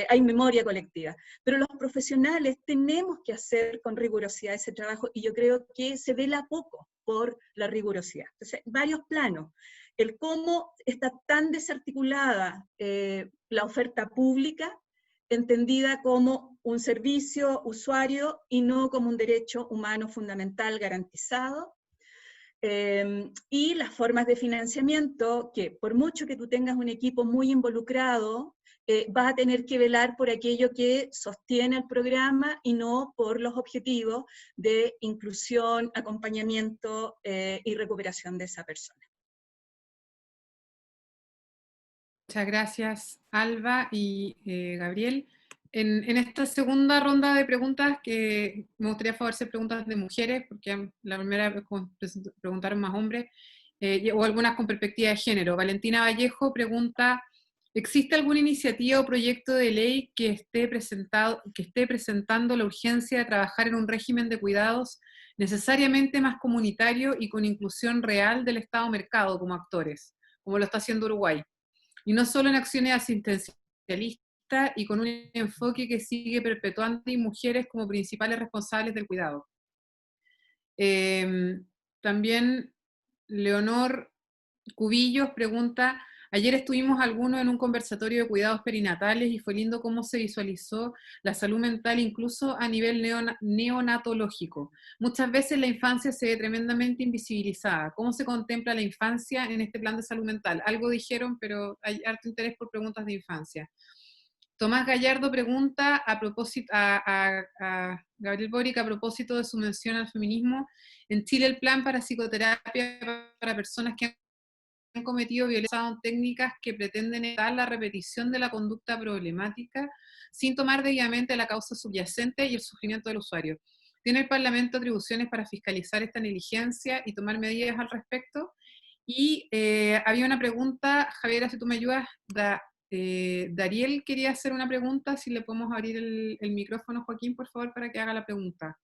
hay memoria colectiva. Pero los profesionales tenemos que hacer con rigurosidad ese trabajo, y yo creo que se vela poco por la rigurosidad. Entonces, varios planos. El cómo está tan desarticulada la oferta pública, entendida como un servicio usuario y no como un derecho humano fundamental garantizado. Y las formas de financiamiento, que por mucho que tú tengas un equipo muy involucrado, vas a tener que velar por aquello que sostiene el programa y no por los objetivos de inclusión, acompañamiento y recuperación de esa persona. Muchas gracias, Alba y Gabriel. En esta segunda ronda de preguntas, que me gustaría favorecer preguntas de mujeres, porque la primera vez preguntaron más hombres, o algunas con perspectiva de género. Valentina Vallejo pregunta, ¿existe alguna iniciativa o proyecto de ley que esté presentando la urgencia de trabajar en un régimen de cuidados necesariamente más comunitario y con inclusión real del Estado-mercado como actores, como lo está haciendo Uruguay? Y no solo en acciones asistencialistas y con un enfoque que sigue perpetuando a mujeres como principales responsables del cuidado. También Leonor Cubillos pregunta, ayer estuvimos algunos en un conversatorio de cuidados perinatales y fue lindo cómo se visualizó la salud mental incluso a nivel neonatológico. Muchas veces la infancia se ve tremendamente invisibilizada. ¿Cómo se contempla la infancia en este plan de salud mental? Algo dijeron, pero hay harto interés por preguntas de infancia. Tomás Gallardo pregunta a propósito a Gabriel Boric a propósito de su mención al feminismo. En Chile el plan para psicoterapia para personas que han cometido violencia son técnicas que pretenden evitar la repetición de la conducta problemática sin tomar debidamente la causa subyacente y el sufrimiento del usuario. ¿Tiene el Parlamento atribuciones para fiscalizar esta negligencia y tomar medidas al respecto? Y había una pregunta, Javiera, si tú me ayudas, Dariel quería hacer una pregunta, si le podemos abrir el micrófono, Joaquín, por favor, para que haga la pregunta.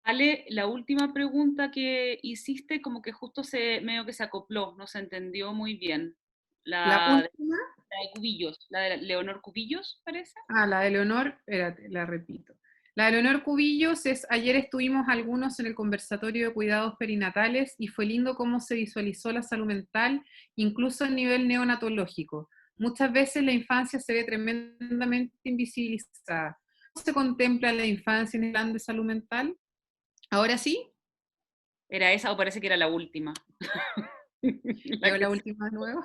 Ale, la última pregunta que hiciste como que justo medio que se acopló, no se entendió muy bien. La última. La de Cubillos, la de Leonor Cubillos, parece. La de Leonor, espérate, la repito. La de Leonor Cubillos es, ayer estuvimos algunos en el conversatorio de cuidados perinatales y fue lindo cómo se visualizó la salud mental, incluso a nivel neonatológico. Muchas veces la infancia se ve tremendamente invisibilizada. ¿Cómo se contempla la infancia en el plan de salud mental? ¿Ahora sí? ¿Era esa o parece que era la última? La última de nuevo.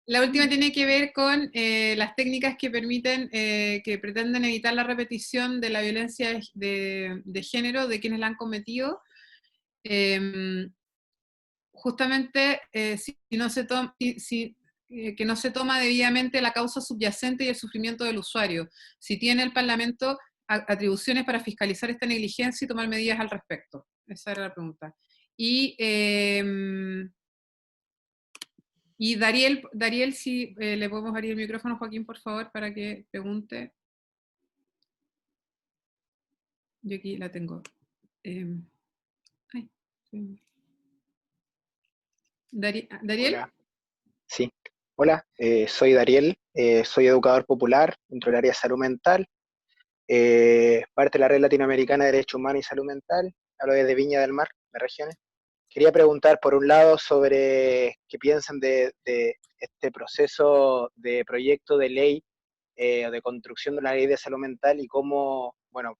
La última tiene que ver con las técnicas que permiten, que pretenden evitar la repetición de la violencia de género de quienes la han cometido. Justamente, que no se toma debidamente la causa subyacente y el sufrimiento del usuario. Si tiene el Parlamento atribuciones para fiscalizar esta negligencia y tomar medidas al respecto. Esa era la pregunta. Y Dariel, si le podemos abrir el micrófono a Joaquín, por favor, para que pregunte. Yo aquí la tengo. ¿Dariel? Hola. Sí. Hola, soy Dariel, soy educador popular dentro del área de salud mental, parte de la Red Latinoamericana de Derechos Humanos y Salud Mental, hablo desde Viña del Mar, de regiones. Quería preguntar, por un lado, sobre qué piensan de este proceso de proyecto de ley o de construcción de la ley de salud mental y cómo, bueno,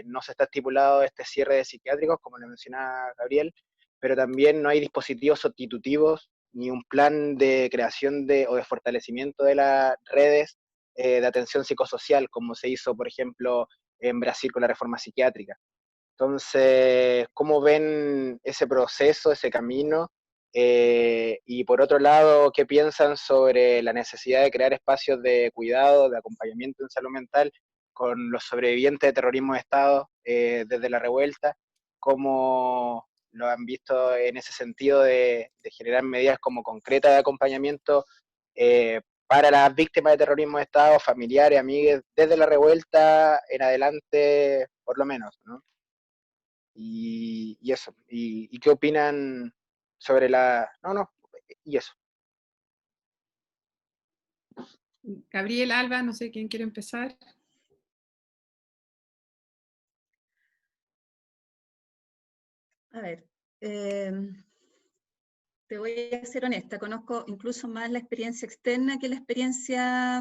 no se está estipulado este cierre de psiquiátricos, como le mencionaba Gabriel, pero también no hay dispositivos sustitutivos ni un plan de creación o de fortalecimiento de las redes de atención psicosocial, como se hizo, por ejemplo, en Brasil con la reforma psiquiátrica. Entonces, ¿cómo ven ese proceso, ese camino? Y por otro lado, ¿qué piensan sobre la necesidad de crear espacios de cuidado, de acompañamiento en salud mental con los sobrevivientes de terrorismo de Estado desde la revuelta? ¿Cómo lo han visto en ese sentido de generar medidas como concretas de acompañamiento para las víctimas de terrorismo de Estado, familiares, amigues, desde la revuelta en adelante, por lo menos, ¿no? Y eso. ¿Y qué opinan sobre y eso? Gabriel, Alba, no sé quién quiere empezar. A ver, te voy a ser honesta, conozco incluso más la experiencia externa que la experiencia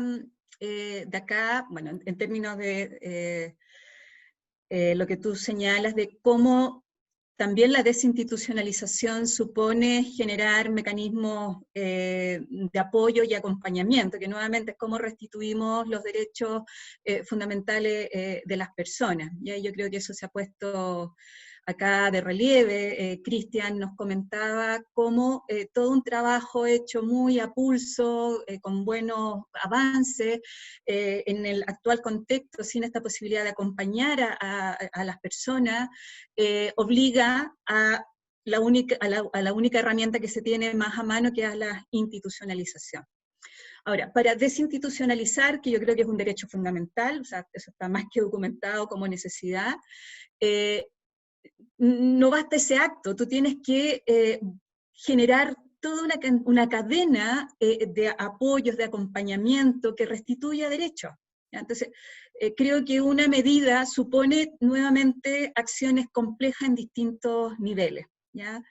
de acá, bueno, en términos de lo que tú señalas de cómo también la desinstitucionalización supone generar mecanismos de apoyo y acompañamiento, que nuevamente es cómo restituimos los derechos fundamentales de las personas. ¿Ya? Yo creo que eso se ha puesto acá de relieve. Cristian nos comentaba cómo todo un trabajo hecho muy a pulso, con buenos avances, en el actual contexto, sin esta posibilidad de acompañar a las personas, obliga a la única herramienta que se tiene más a mano, que es la institucionalización. Ahora, para desinstitucionalizar, que yo creo que es un derecho fundamental, o sea, eso está más que documentado como necesidad, no basta ese acto, tú tienes que generar toda una cadena de apoyos, de acompañamiento que restituya derechos. ¿Ya? Entonces, creo que una medida supone nuevamente acciones complejas en distintos niveles. ¿Ya?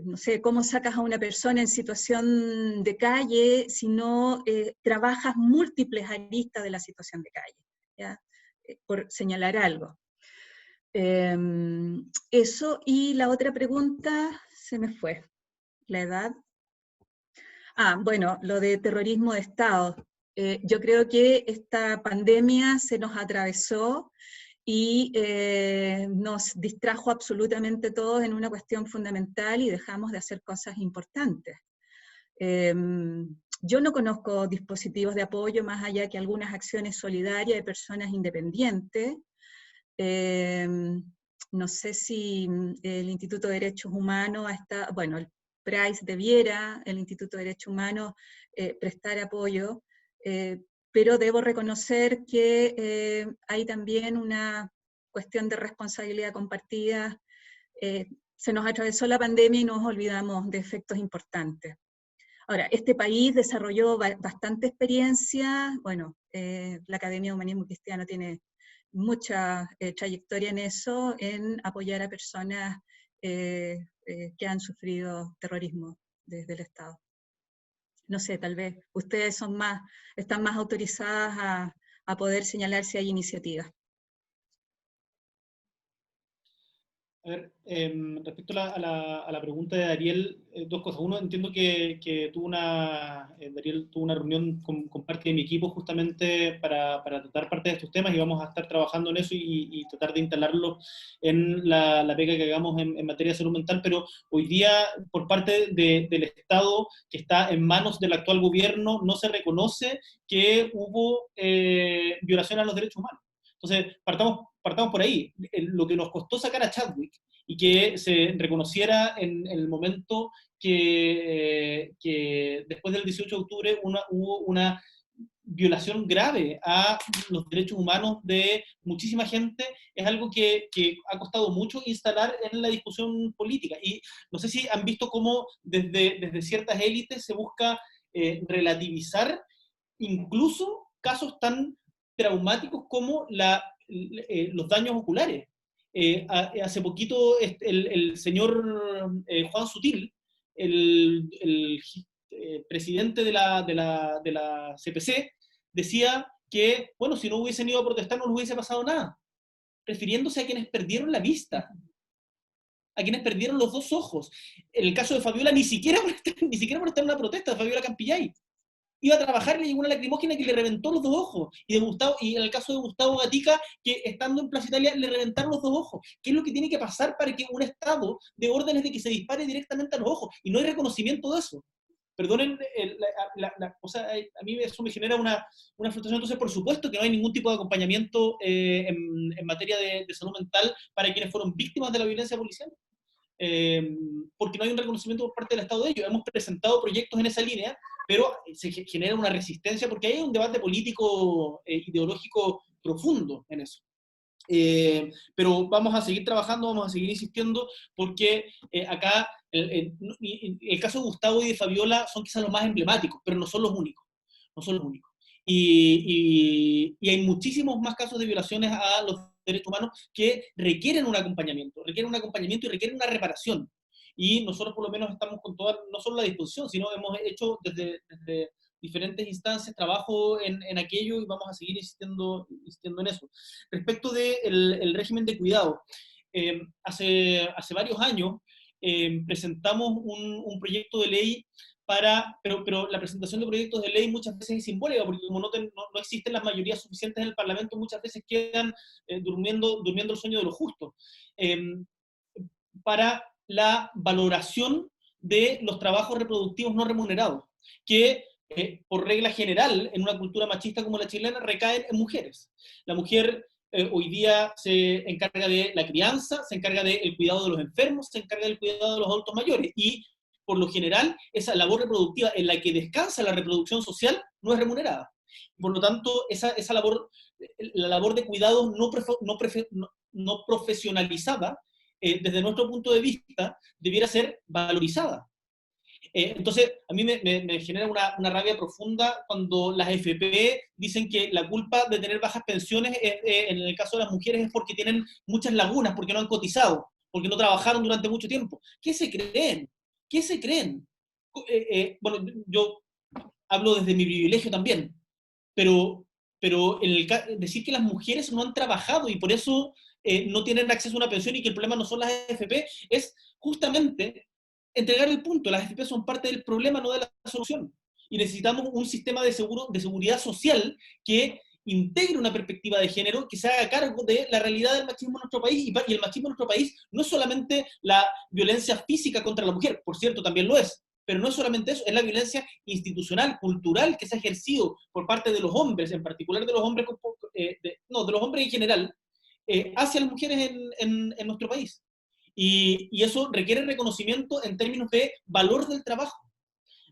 No sé, cómo sacas a una persona en situación de calle si no trabajas múltiples aristas de la situación de calle, ¿ya? Por señalar algo. Eso, y la otra pregunta se me fue, la edad. Bueno, lo de terrorismo de Estado. Yo creo que esta pandemia se nos atravesó y nos distrajo absolutamente todos en una cuestión fundamental y dejamos de hacer cosas importantes. Yo no conozco dispositivos de apoyo más allá que algunas acciones solidarias de personas independientes. No sé si el Instituto de Derechos Humanos está, bueno, el PRAIS debiera, el Instituto de Derechos Humanos, prestar apoyo, pero debo reconocer que hay también una cuestión de responsabilidad compartida. Se nos atravesó la pandemia y nos olvidamos de efectos importantes. Ahora, este país desarrolló bastante experiencia, bueno, la Academia de Humanismo Cristiano tiene mucha trayectoria en eso, en apoyar a personas que han sufrido terrorismo desde el Estado. No sé, tal vez ustedes están más autorizadas a poder señalar si hay iniciativas. A ver, respecto a la pregunta de Dariel, dos cosas. Uno, entiendo que Dariel tuvo una reunión con parte de mi equipo justamente para tratar parte de estos temas, y vamos a estar trabajando en eso y tratar de instalarlo en la pega que hagamos en materia de salud mental, pero hoy día, por parte del Estado, que está en manos del actual gobierno, no se reconoce que hubo violación a los derechos humanos. Entonces, partamos por ahí. Lo que nos costó sacar a Chadwick y que se reconociera en el momento que después del 18 de octubre hubo una violación grave a los derechos humanos de muchísima gente, es algo que ha costado mucho instalar en la discusión política. Y no sé si han visto cómo desde ciertas élites se busca relativizar incluso casos tan traumáticos como los daños oculares. Hace poquito el señor Juan Sutil, el presidente de la CPC, decía que, bueno, si no hubiesen ido a protestar no les hubiese pasado nada, refiriéndose a quienes perdieron la vista, a quienes perdieron los dos ojos. En el caso de Fabiola, ni siquiera por estar en una protesta, de Fabiola Campillay. Iba a trabajar y le llegó una lacrimógena que le reventó los dos ojos. Y en el caso de Gustavo Gatica, que estando en Plaza Italia le reventaron los dos ojos. ¿Qué es lo que tiene que pasar para que un Estado dé órdenes de que se dispare directamente a los ojos? Y no hay reconocimiento de eso. Perdonen, o sea, a mí eso me genera una frustración. Entonces, por supuesto que no hay ningún tipo de acompañamiento en materia de salud mental para quienes fueron víctimas de la violencia policial. Porque no hay un reconocimiento por parte del Estado de ellos. Hemos presentado proyectos en esa línea, pero se genera una resistencia porque hay un debate político, ideológico profundo en eso. Pero vamos a seguir trabajando, vamos a seguir insistiendo, porque acá el caso de Gustavo y de Fabiola son quizás los más emblemáticos, pero no son los únicos. No son los únicos. Y hay muchísimos más casos de violaciones a los derechos humanos que requieren un acompañamiento y requieren una reparación. Y nosotros por lo menos estamos con toda, no solo la disposición, sino hemos hecho desde diferentes instancias, trabajo en aquello y vamos a seguir insistiendo en eso. Respecto del el régimen de cuidado, hace varios años presentamos un proyecto de ley pero la presentación de proyectos de ley muchas veces es simbólica, porque como no existen las mayorías suficientes en el Parlamento, muchas veces quedan durmiendo el sueño de los justos. Para la valoración de los trabajos reproductivos no remunerados, que por regla general, en una cultura machista como la chilena, recaen en mujeres. La mujer hoy día se encarga de la crianza, se encarga del cuidado de los enfermos, se encarga del cuidado de los adultos mayores, y por lo general, esa labor reproductiva en la que descansa la reproducción social no es remunerada. Por lo tanto, esa labor, la labor de cuidado no profesionalizada, desde nuestro punto de vista, debiera ser valorizada. Entonces, a mí me genera una rabia profunda cuando las FP dicen que la culpa de tener bajas pensiones, en el caso de las mujeres, es porque tienen muchas lagunas, porque no han cotizado, porque no trabajaron durante mucho tiempo. ¿Qué se creen? ¿Qué se creen? Bueno, yo hablo desde mi privilegio también, pero decir que las mujeres no han trabajado y por eso no tienen acceso a una pensión y que el problema no son las AFP, es justamente entregar el punto. Las AFP son parte del problema, no de la solución. Y necesitamos un sistema de seguridad social que integre una perspectiva de género, que se haga cargo de la realidad del machismo en nuestro país, y el machismo en nuestro país no es solamente la violencia física contra la mujer, por cierto, también lo es, pero no es solamente eso, es la violencia institucional, cultural, que se ha ejercido por parte de los hombres, en particular de los hombres, de los hombres en general, hacia las mujeres en nuestro país. Y eso requiere reconocimiento en términos de valor del trabajo.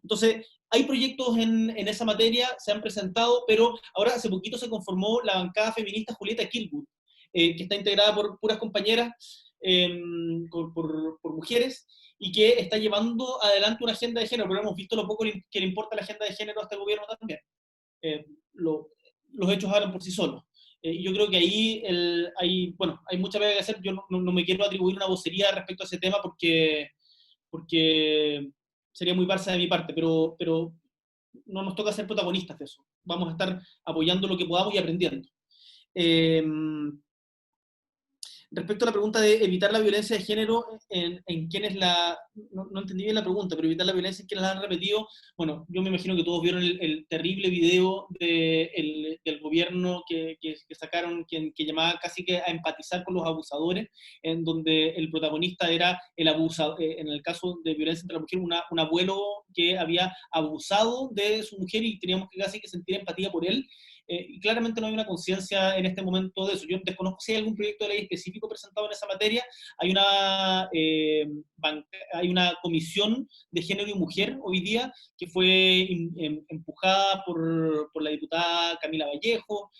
Entonces, hay proyectos en esa materia, se han presentado, pero ahora hace poquito se conformó la bancada feminista Julieta Kilwood, que está integrada por puras compañeras, por mujeres, y que está llevando adelante una agenda de género, pero hemos visto lo poco que le importa la agenda de género a este gobierno también. Los hechos hablan por sí solos. Yo creo que ahí hay mucha pega que hacer. Yo no me quiero atribuir una vocería respecto a ese tema porque sería muy barça de mi parte, pero no nos toca ser protagonistas de eso. Vamos a estar apoyando lo que podamos y aprendiendo. Respecto a la pregunta de evitar la violencia de género en quienes no entendí bien la pregunta, pero evitar la violencia en quienes la han repetido, bueno, yo me imagino que todos vieron el terrible video del gobierno que sacaron, que llamaba casi que a empatizar con los abusadores, en donde el protagonista era el abusador, en el caso de violencia entre la mujer, un abuelo que había abusado de su mujer y teníamos que casi que sentir empatía por él. Y claramente no hay una conciencia en este momento de eso. Yo desconozco si hay algún proyecto de ley específico presentado en esa materia. Hay una comisión de género y mujer hoy día que fue empujada por la diputada Camila Vallejo,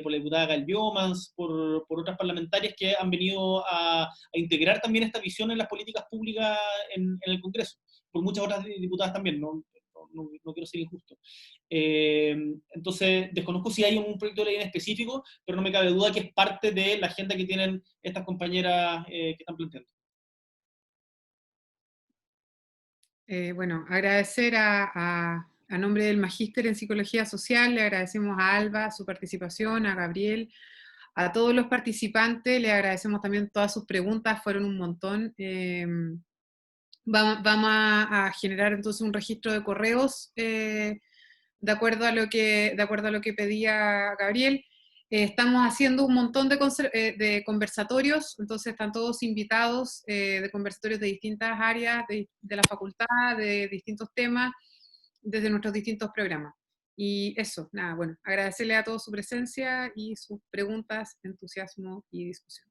por la diputada Gal Biomans, por otras parlamentarias que han venido a integrar también esta visión en las políticas públicas en el Congreso, por muchas otras diputadas también, no quiero ser injusto. Entonces, desconozco si hay un proyecto de ley en específico, pero no me cabe duda que es parte de la agenda que tienen estas compañeras que están planteando. Bueno, agradecer a nombre del Magíster en Psicología Social, le agradecemos a Alba su participación, a Gabriel, a todos los participantes, le agradecemos también todas sus preguntas, fueron un montón. Vamos a generar entonces un registro de correos de acuerdo a lo que pedía Gabriel. Estamos haciendo un montón de conversatorios, entonces están todos invitados de conversatorios de distintas áreas de la facultad, de distintos temas, desde nuestros distintos programas. Y eso, nada, bueno, agradecerle a todos su presencia y sus preguntas, entusiasmo y discusión.